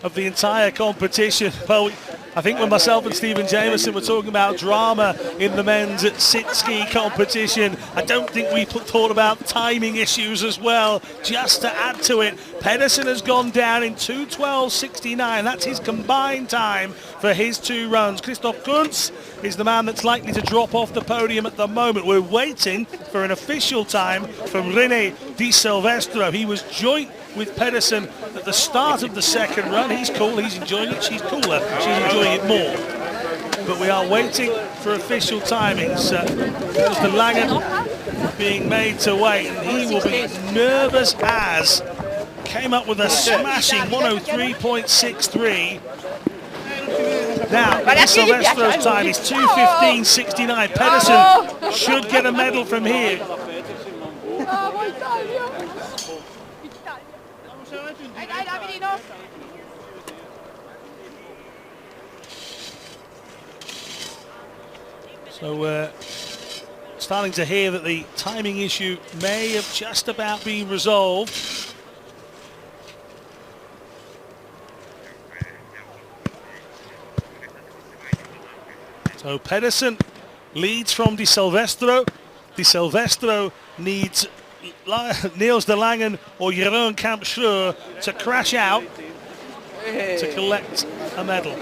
of the entire competition. Well, I think when myself and Stephen Jameson were talking about drama in the men's at sit ski competition, I don't think we thought about timing issues as well. Just to add to it, Pedersen has gone down in 2:12.69. That's his combined time for his two runs. Christoph Kunz is the man that's likely to drop off the podium at the moment. We're waiting for an official time from René Di Silvestro. He was joint with Pedersen at the start of the second run. He's cool, he's enjoying it. She's cooler, she's enjoying it more. But we are waiting for official timings. Niels de Langen being made to wait, and he will be nervous as. Came up with a smashing 103.63. Now, Di Silvestro's time is 2:15.69. Pedersen should get a medal from here. So we're starting to hear that the timing issue may have just about been resolved. So Pedersen leads from Di Silvestro. Di Silvestro needs Niels de Langen or Jeroen Kampschreur to crash out to collect a medal.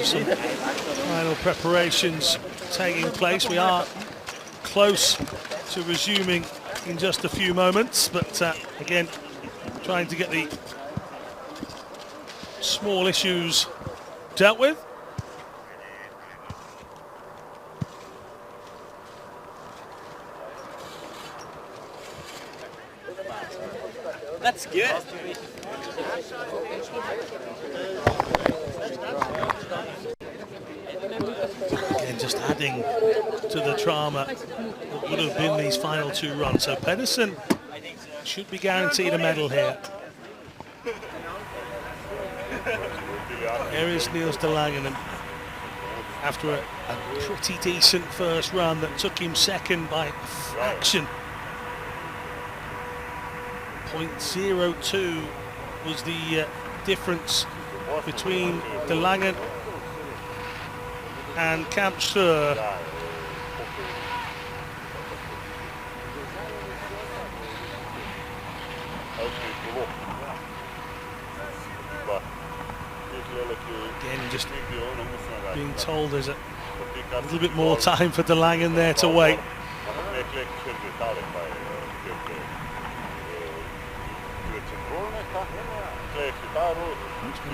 Some final preparations taking place. We are close to resuming in just a few moments, but again, trying to get the small issues dealt with. That's good. Again, just adding to the drama that would have been these final 2 runs. So Pedersen should be guaranteed a medal here. Here is Niels de Langen, and after a pretty decent first run that took him second by a fraction. 0.02 was the difference between de Langen and Kranjska. Again, just being told there's a little bit more time for de Langen there to wait.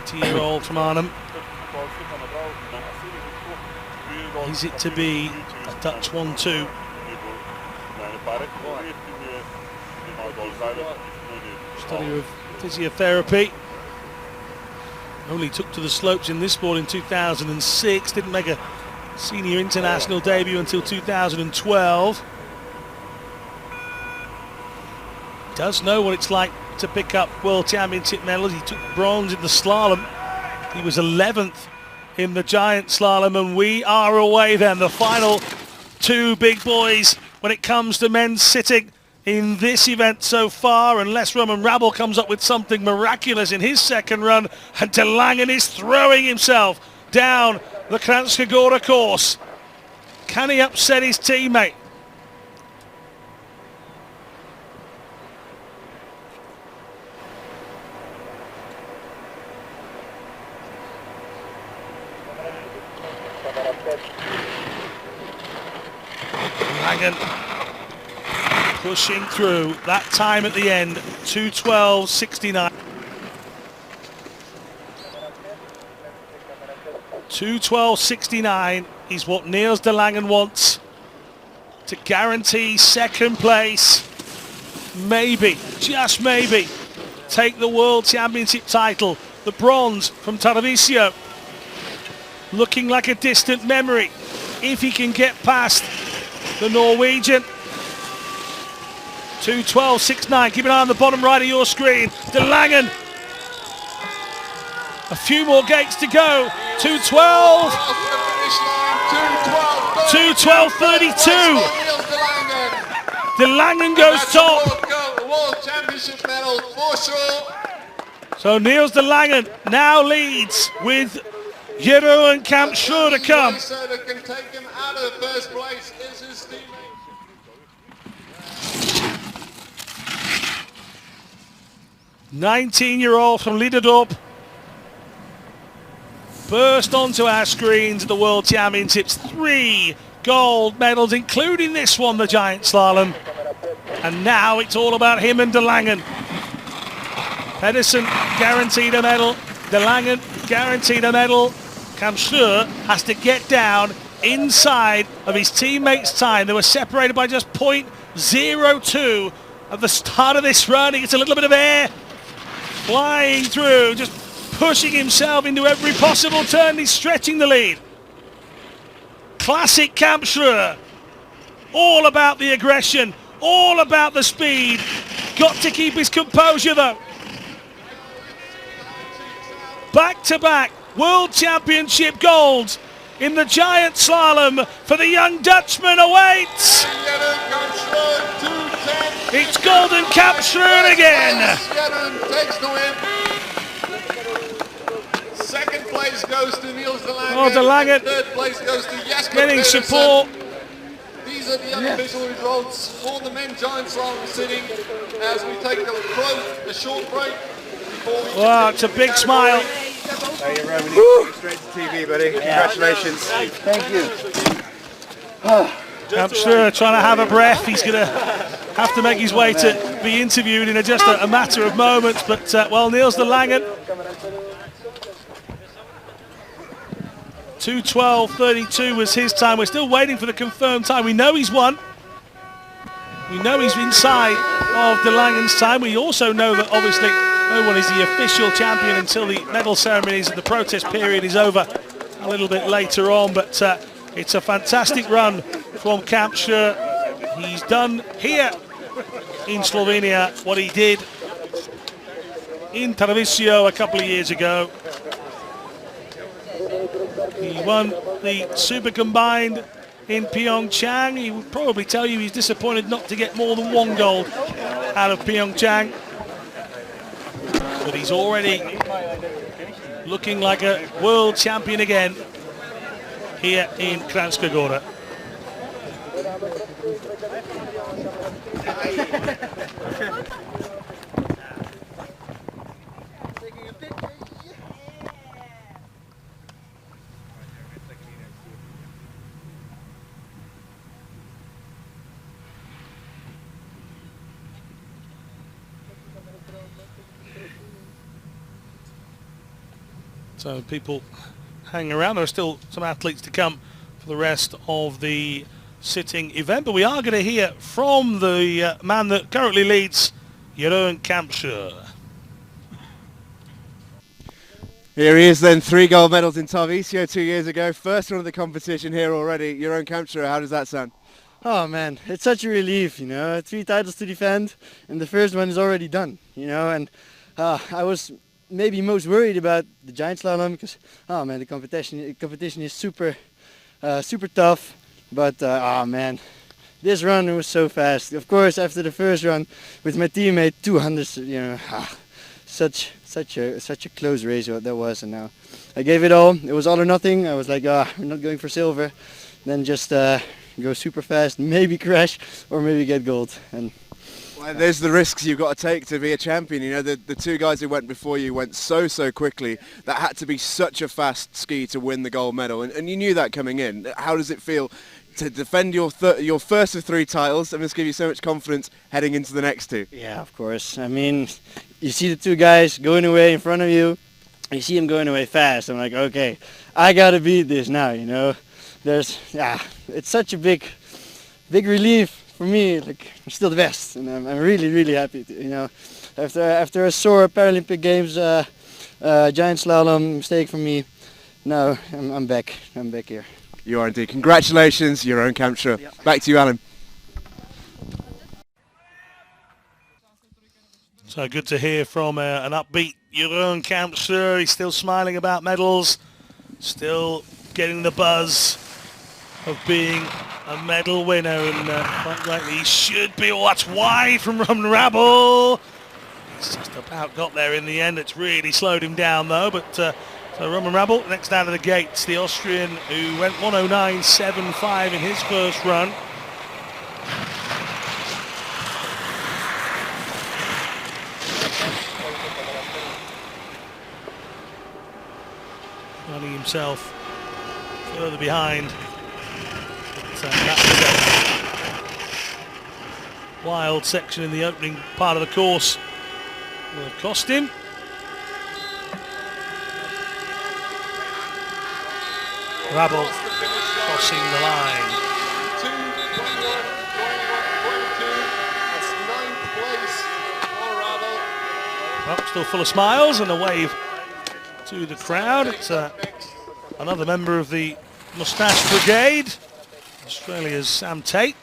20-year-old from Arnhem. Is it to be a Dutch 1-2? Study of physiotherapy. Only took to the slopes in this sport in 2006. Didn't make a senior international debut until 2012. Does know what it's like to pick up World Championship medals. He took bronze in the slalom. He was 11th in the giant slalom, and we are away then. The final 2 big boys when it comes to men's sitting in this event so far, unless Roman Rabel comes up with something miraculous in his second run, and de Langen is throwing himself down the Kranjska Gora course. Can he upset his teammate? Langen pushing through. That time at the end, 2:12.69. 2:12.69 is what Niels de Langen wants to guarantee second place. Maybe, just maybe, take the World Championship title. The bronze from Tarvisio looking like a distant memory if he can get past the Norwegian. 2:12.69. Keep an eye on the bottom right of your screen. De Langen. A few more gates to go. 2:12. 2:12.32. De Langen goes top. World Championship medal for sure. So Niels de Langen now leads with Jeroen and Kranjska to come. So that can take him out of first place is his teammate. 19-year-old from Liderdorp burst onto our screens at the World Championships. 3 gold medals, including this one, the giant slalom. And now it's all about him and de Langen. Pedersen guaranteed a medal. De Langen guaranteed a medal. Kranjska has to get down inside of his teammates' time. They were separated by just 0.02 at the start of this run. He gets a little bit of air, flying through, just pushing himself into every possible turn. He's stretching the lead. Classic Kranjska. All about the aggression, all about the speed. Got to keep his composure though. Back-to-back World Championship golds in the giant slalom for the young Dutchman awaits. It's golden Kranjska again. Takes the win. Second place goes to Niels de Langen. Oh, de Langen. Third place goes to Jasper Getting Pedersen. support. These are the unofficial results for the men's giant slalom sitting as we take a short break. Wow, it's a big smile. Hey, you're Roman. You're straight to TV, buddy. Congratulations. Thank you. Kranjska trying to have a breath. He's going to have to make his way to be interviewed in just a matter of moments, but well, Niels de Langen, 2:12.32 was his time. We're still waiting for the confirmed time. We know he's won. We know he's inside of de Langen's time. We also know that obviously no one is the official champion until the medal ceremonies and the protest period is over a little bit later on, but it's a fantastic run from Kranjska. He's done here in Slovenia what he did in Televisio a couple of years ago. He won the Super Combined in Pyeongchang. He would probably tell you he's disappointed not to get more than one gold out of Pyeongchang. But he's already looking like a world champion again here in Kranjska Gora. So people hang around. There are still some athletes to come for the rest of the sitting event, but we are going to hear from the man that currently leads Ursin Kranjska. Here he is then, 3 gold medals in Televisio 2 years ago. First one of the competition here already. Ursin Kranjska, how does that sound? Oh man, it's such a relief, 3 titles to defend and the first one is already done, and I was maybe most worried about the giant slalom because, oh man, the competition is super tough, but oh man, this run was so fast. Of course, after the first run with my teammate, 200, such a close race that was, and now I gave it all. It was all or nothing. I was like, we're not going for silver, then just go super fast, maybe crash or maybe get gold. And well, there's the risks you've got to take to be a champion. The 2 guys who went before you went so quickly. That had to be such a fast ski to win the gold medal, and you knew that coming in. How does it feel to defend your first of 3 titles and just give you so much confidence heading into the next 2? Yeah, of course. I mean, you see the 2 guys going away in front of you. You see them going away fast. I'm like, okay, I gotta beat this now. It's such a big relief for me. Like, I'm still the best, and I'm really happy. After a sore Paralympic Games giant slalom mistake for me, now I'm back. I'm back here. You are indeed. Congratulations, Ursin Kranjska. Yep. Back to you, Alan. So good to hear from an upbeat Ursin Kranjska. He's still smiling about medals, still getting the buzz of being a medal winner, and quite rightly he should be. Oh, that's wide from Roman Rabel. He's just about got there in the end. It's really slowed him down though, but so Roman Rabel next out of the gates, the Austrian who went 109.75 in his first run. Running himself further behind. That was a wild section in the opening part of the course. Will have cost him. Rabel crossing the line. 2:21.22. That's 9th place for Rabel. Well, still full of smiles and a wave to the crowd. It's another member of the Moustache Brigade, Australia's Sam Tate.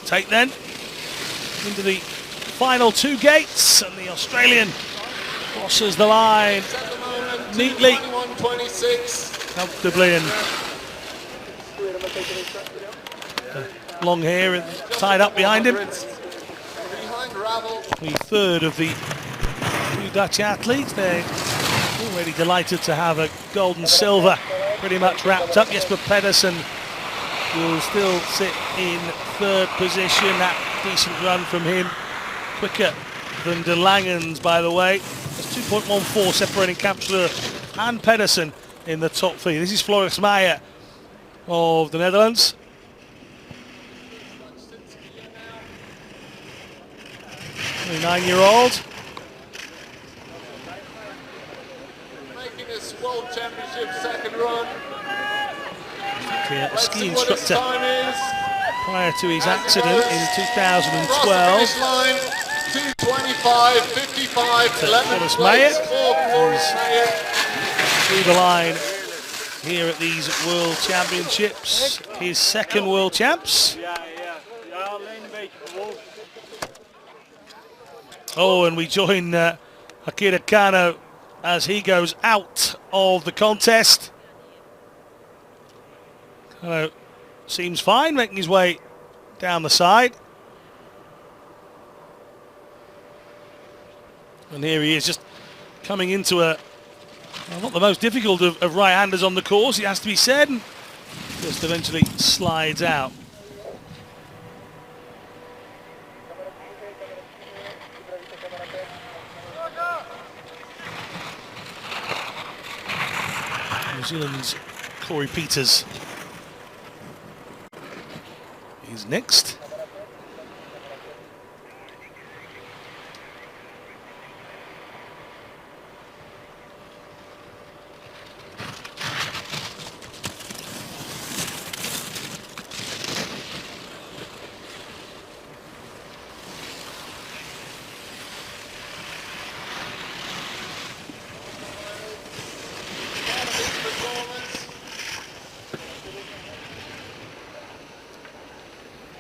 Tate then into the final 2 gates, and the Australian crosses the line neatly, comfortably, and long hair and tied up behind him. The 3rd of the two Dutch athletes. They're already delighted to have a gold and silver pretty much wrapped up. Jesper Pedersen will still sit in third position. That decent run from him, quicker than De Langen's, by the way. There's 2.14 separating Kampschler and Pedersen in the top three. This is Floris Meijer of the Netherlands. A 9-year-old. Making this World Championship second run. A ski instructor prior to his accident in 2012. 2:25.55, 11 place for Floris Meijer. Through the line here at these World Championships. His second World Champs. Oh, and we join Akira Kano as he goes out of the contest. Kano seems fine, making his way down the side. And here he is, just coming into not the most difficult of right-handers on the course, it has to be said, and just eventually slides out. New Zealand's Corey Peters is next.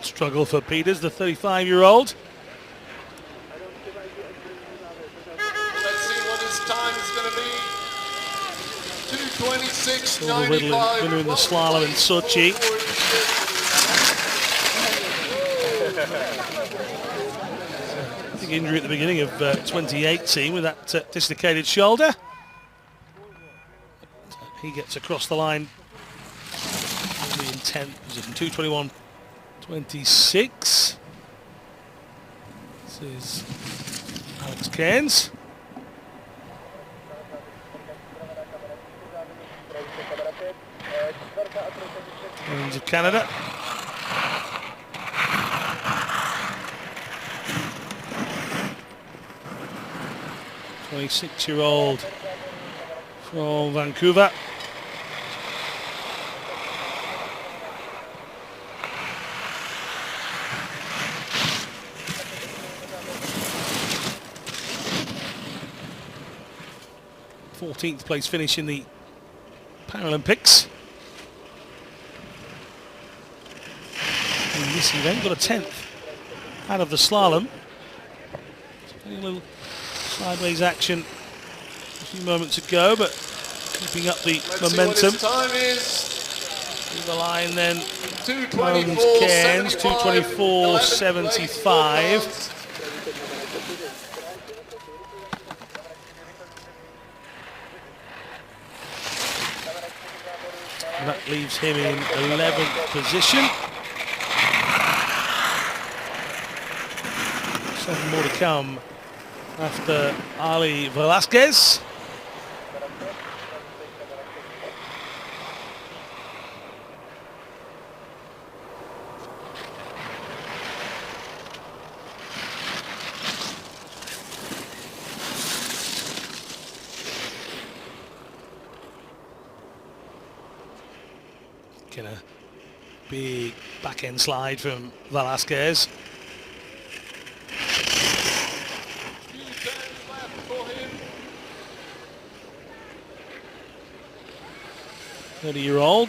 Struggle for Peters, the 35-year-old. Let's see what his time is going to be. 2:26.95. Winner in the slalom in Sochi. Big injury at the beginning of 2018 with that dislocated shoulder. He gets across the line only in 10th position, 2:21.26. This is Alex Cairns. Cairns of Canada. A 26-year-old from Vancouver. th place finish in the Paralympics. In this event, got a 10th out of the slalom. A little sideways action a few moments ago, but keeping up the momentum. Time is Through the line then, 2:24.75. Cairns, 2:24.75. That leaves him in 11th position. 7 more to come after Ali Velasquez. A big back-end slide from Velasquez. A 30-year-old,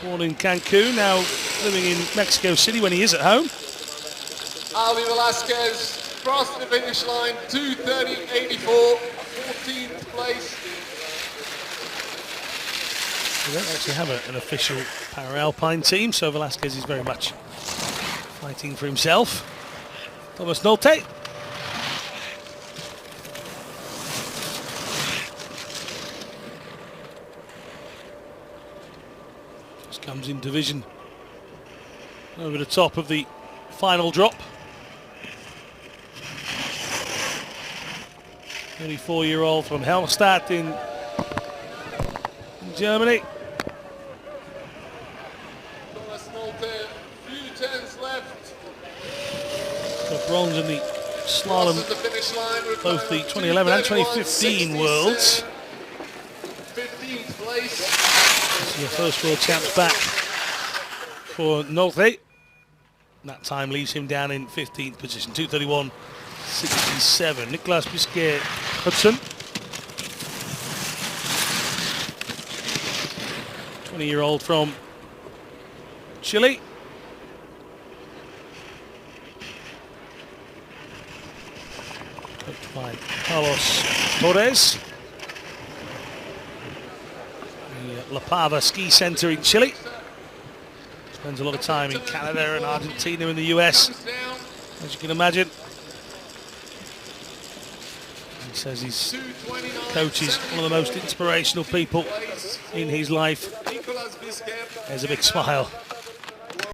born in Cancun, now living in Mexico City when he is at home. Ali Velasquez crossed the finish line, 2:30.84, 14th place. We don't actually have an official Para-Alpine team, so Velasquez is very much fighting for himself. Thomas Nolte. comes in division over the top of the final drop. 34-year-old from Helmstadt in Germany. Got bronze in the slalom, both the 2011 and 2015 Worlds. This is your first World Champs back for Nolte. That time leaves him down in 15th position, 2:31.67. Nicolas Bisquet Hudson, 20-year-old from Chile. Coached by Carlos Torres. The La Pava Ski Center in Chile. Spends a lot of time in Canada and Argentina and the US, as you can imagine. He says his coach is one of the most inspirational people in his life. There's a big smile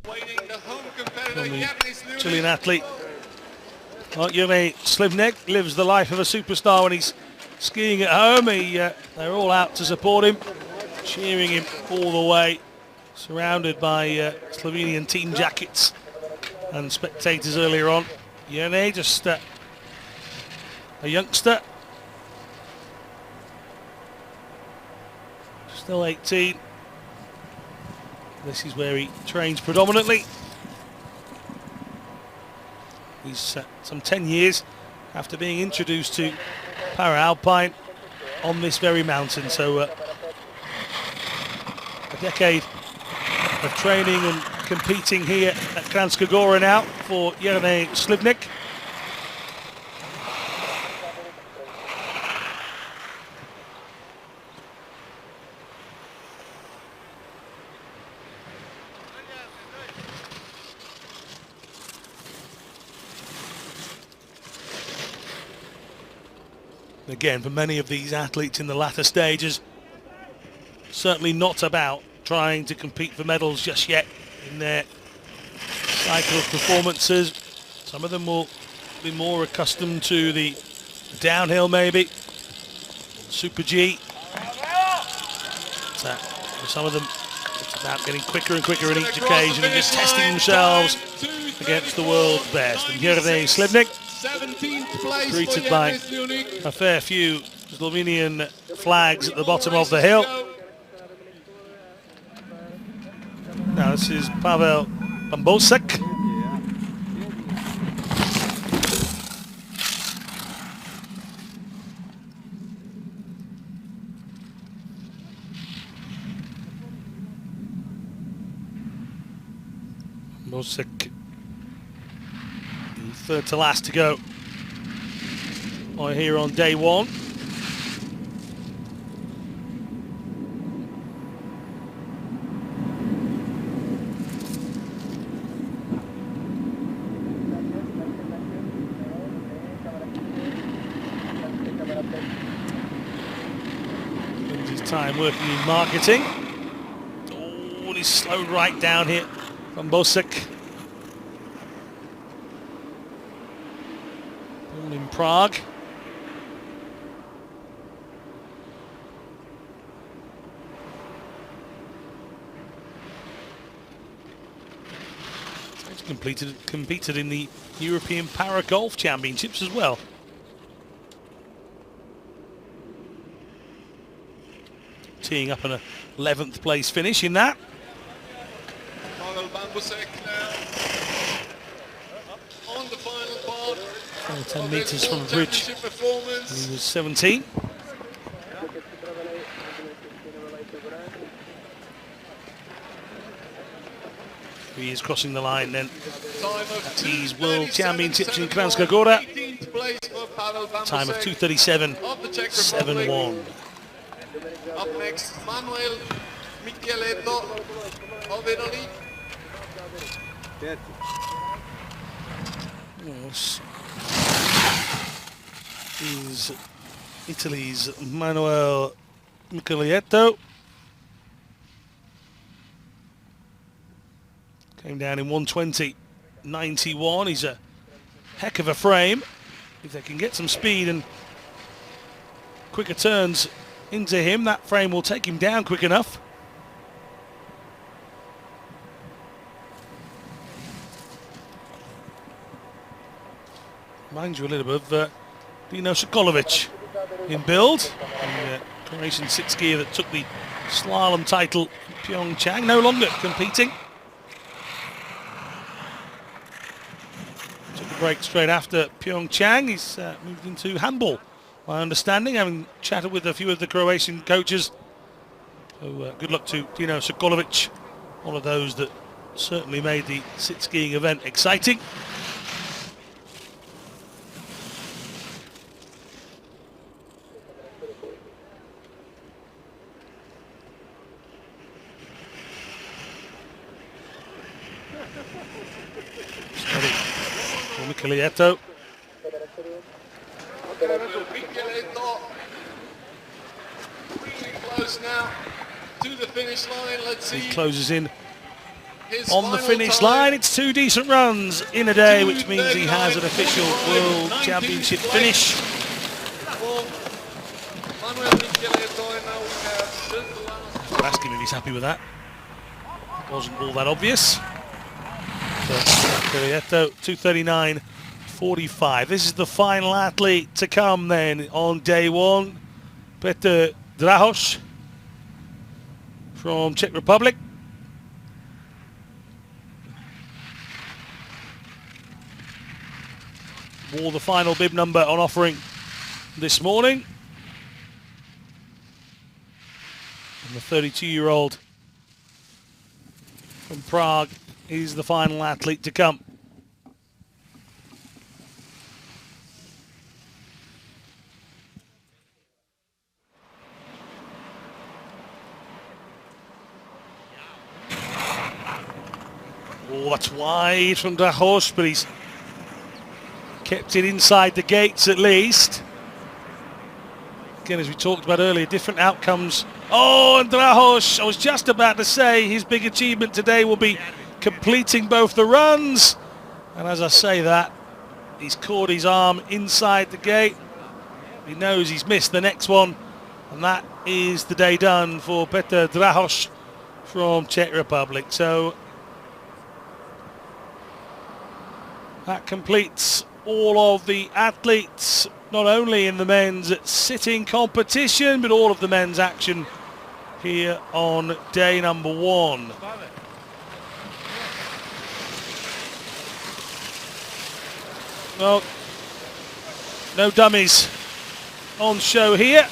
from the Chilean athlete. Like Ursin Slivnik lives the life of a superstar when he's skiing at home. They're all out to support him, cheering him all the way, surrounded by Slovenian team jackets and spectators earlier on. Ursin, just a youngster, still 18. This is where he trains predominantly. He's some 10 years after being introduced to Paralpine on this very mountain, so a decade of training and competing here at Kranjska Gora now for Ursin Slivnik. Again, for many of these athletes in the latter stages, certainly not about trying to compete for medals just yet in their cycle of performances. Some of them will be more accustomed to the downhill, maybe Super G. So for some of them, it's about getting quicker and quicker in each occasion and just testing themselves against the world's best. And Ursin Slivnik, greeted by a fair few Slovenian flags at the bottom of the hill. Now this is Pavel Bambosek. Bambosek, third to last to go here on day one. Spends his time working in marketing. Oh, he's slowed right down here from Bosek. Born in Prague. Competed in the European Para Golf Championships as well. Teeing up an 11th place finish in that. 10 metres from the bridge. He was 17. He is crossing the line then at these World Championships in Kranjska Gora. Time of 2:37.71. Up next, Manuel Micheletto of Italy. Yes. Is Italy's Manuel Micheletto. Came down in 1:20.91. He's a heck of a frame. If they can get some speed and quicker turns into him, that frame will take him down quick enough. Reminds you a little bit of Dino Sokolovic in build. The Croatian sixth gear that took the slalom title in Pyeongchang, no longer competing. Took a break straight after Pyeongchang. He's moved into handball, my understanding, having chatted with a few of the Croatian coaches. So good luck to Dino Sokolovic, one of those that certainly made the sit skiing event exciting. Michieletto. Really close now to the finish line. Let's see. He closes in His on the final finish time. line. It's 2 decent runs in a day, which means he has an official World Championship finish. I'll ask him if he's happy with that. Wasn't all that obvious. Michieletto, 2:39.45. This is the final athlete to come then on day one. Petr Drahoš from Czech Republic. Wore the final bib number on offering this morning. And the 32-year-old from Prague is the final athlete to come. Oh, that's wide from Drahoš, but he's kept it inside the gates at least. Again, as we talked about earlier, different outcomes. Oh, and Drahoš, I was just about to say his big achievement today will be completing both the runs. And as I say that, he's caught his arm inside the gate. He knows he's missed the next one. And that is the day done for Petr Drahoš from Czech Republic. So that completes all of the athletes, not only in the men's sitting competition, but all of the men's action here on day number one. Well, no dummies on show here.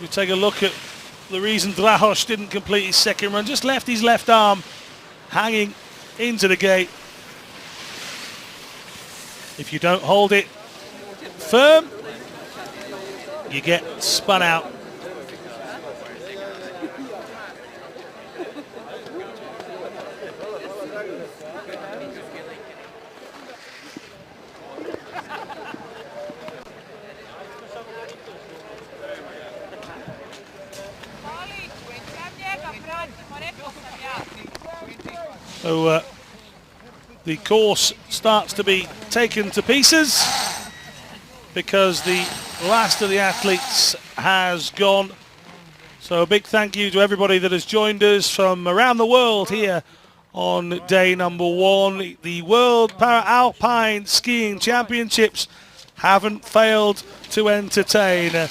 We take a look at the reason Drahoš didn't complete his second run. Just left his left arm hanging into the gate. If you don't hold it firm, you get spun out. So the course starts to be taken to pieces because the last of the athletes has gone. So a big thank you to everybody that has joined us from around the world here on day number one. The World Paralpine Skiing Championships haven't failed to entertain.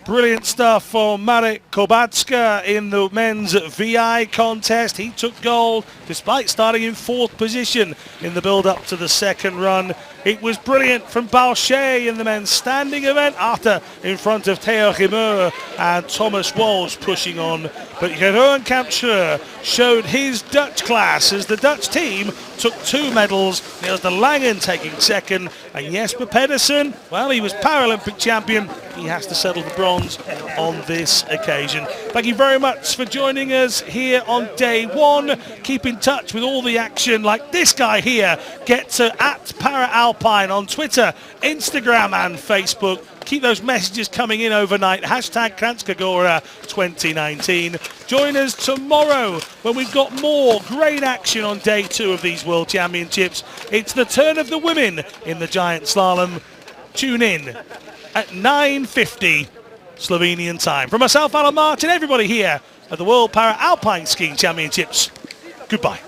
Brilliant stuff from Marek Kobacka in the men's VI contest. He took gold despite starting in 4th position in the build-up to the second run. It was brilliant from Shea in the men's standing event after in front of Theo Kimura and Thomas Walsh pushing on. But Jeroen Kampschreur showed his Dutch class as the Dutch team took 2 medals. Niels de Langen taking second, and Jesper Pedersen, well, he was Paralympic champion. He has to settle for bronze on this occasion. Thank you very much for joining us here on day one. Keep in touch with all the action like this guy here. Get to @ParaAlpine on Twitter, Instagram and Facebook. Keep those messages coming in overnight. Hashtag Kranjska Gora 2019. Join us tomorrow when we've got more great action on day 2 of these World Championships. It's the turn of the women in the giant slalom. Tune in at 9:50 Slovenian time. From myself, Alan Martin, everybody here at the World Para-Alpine Skiing Championships. Goodbye.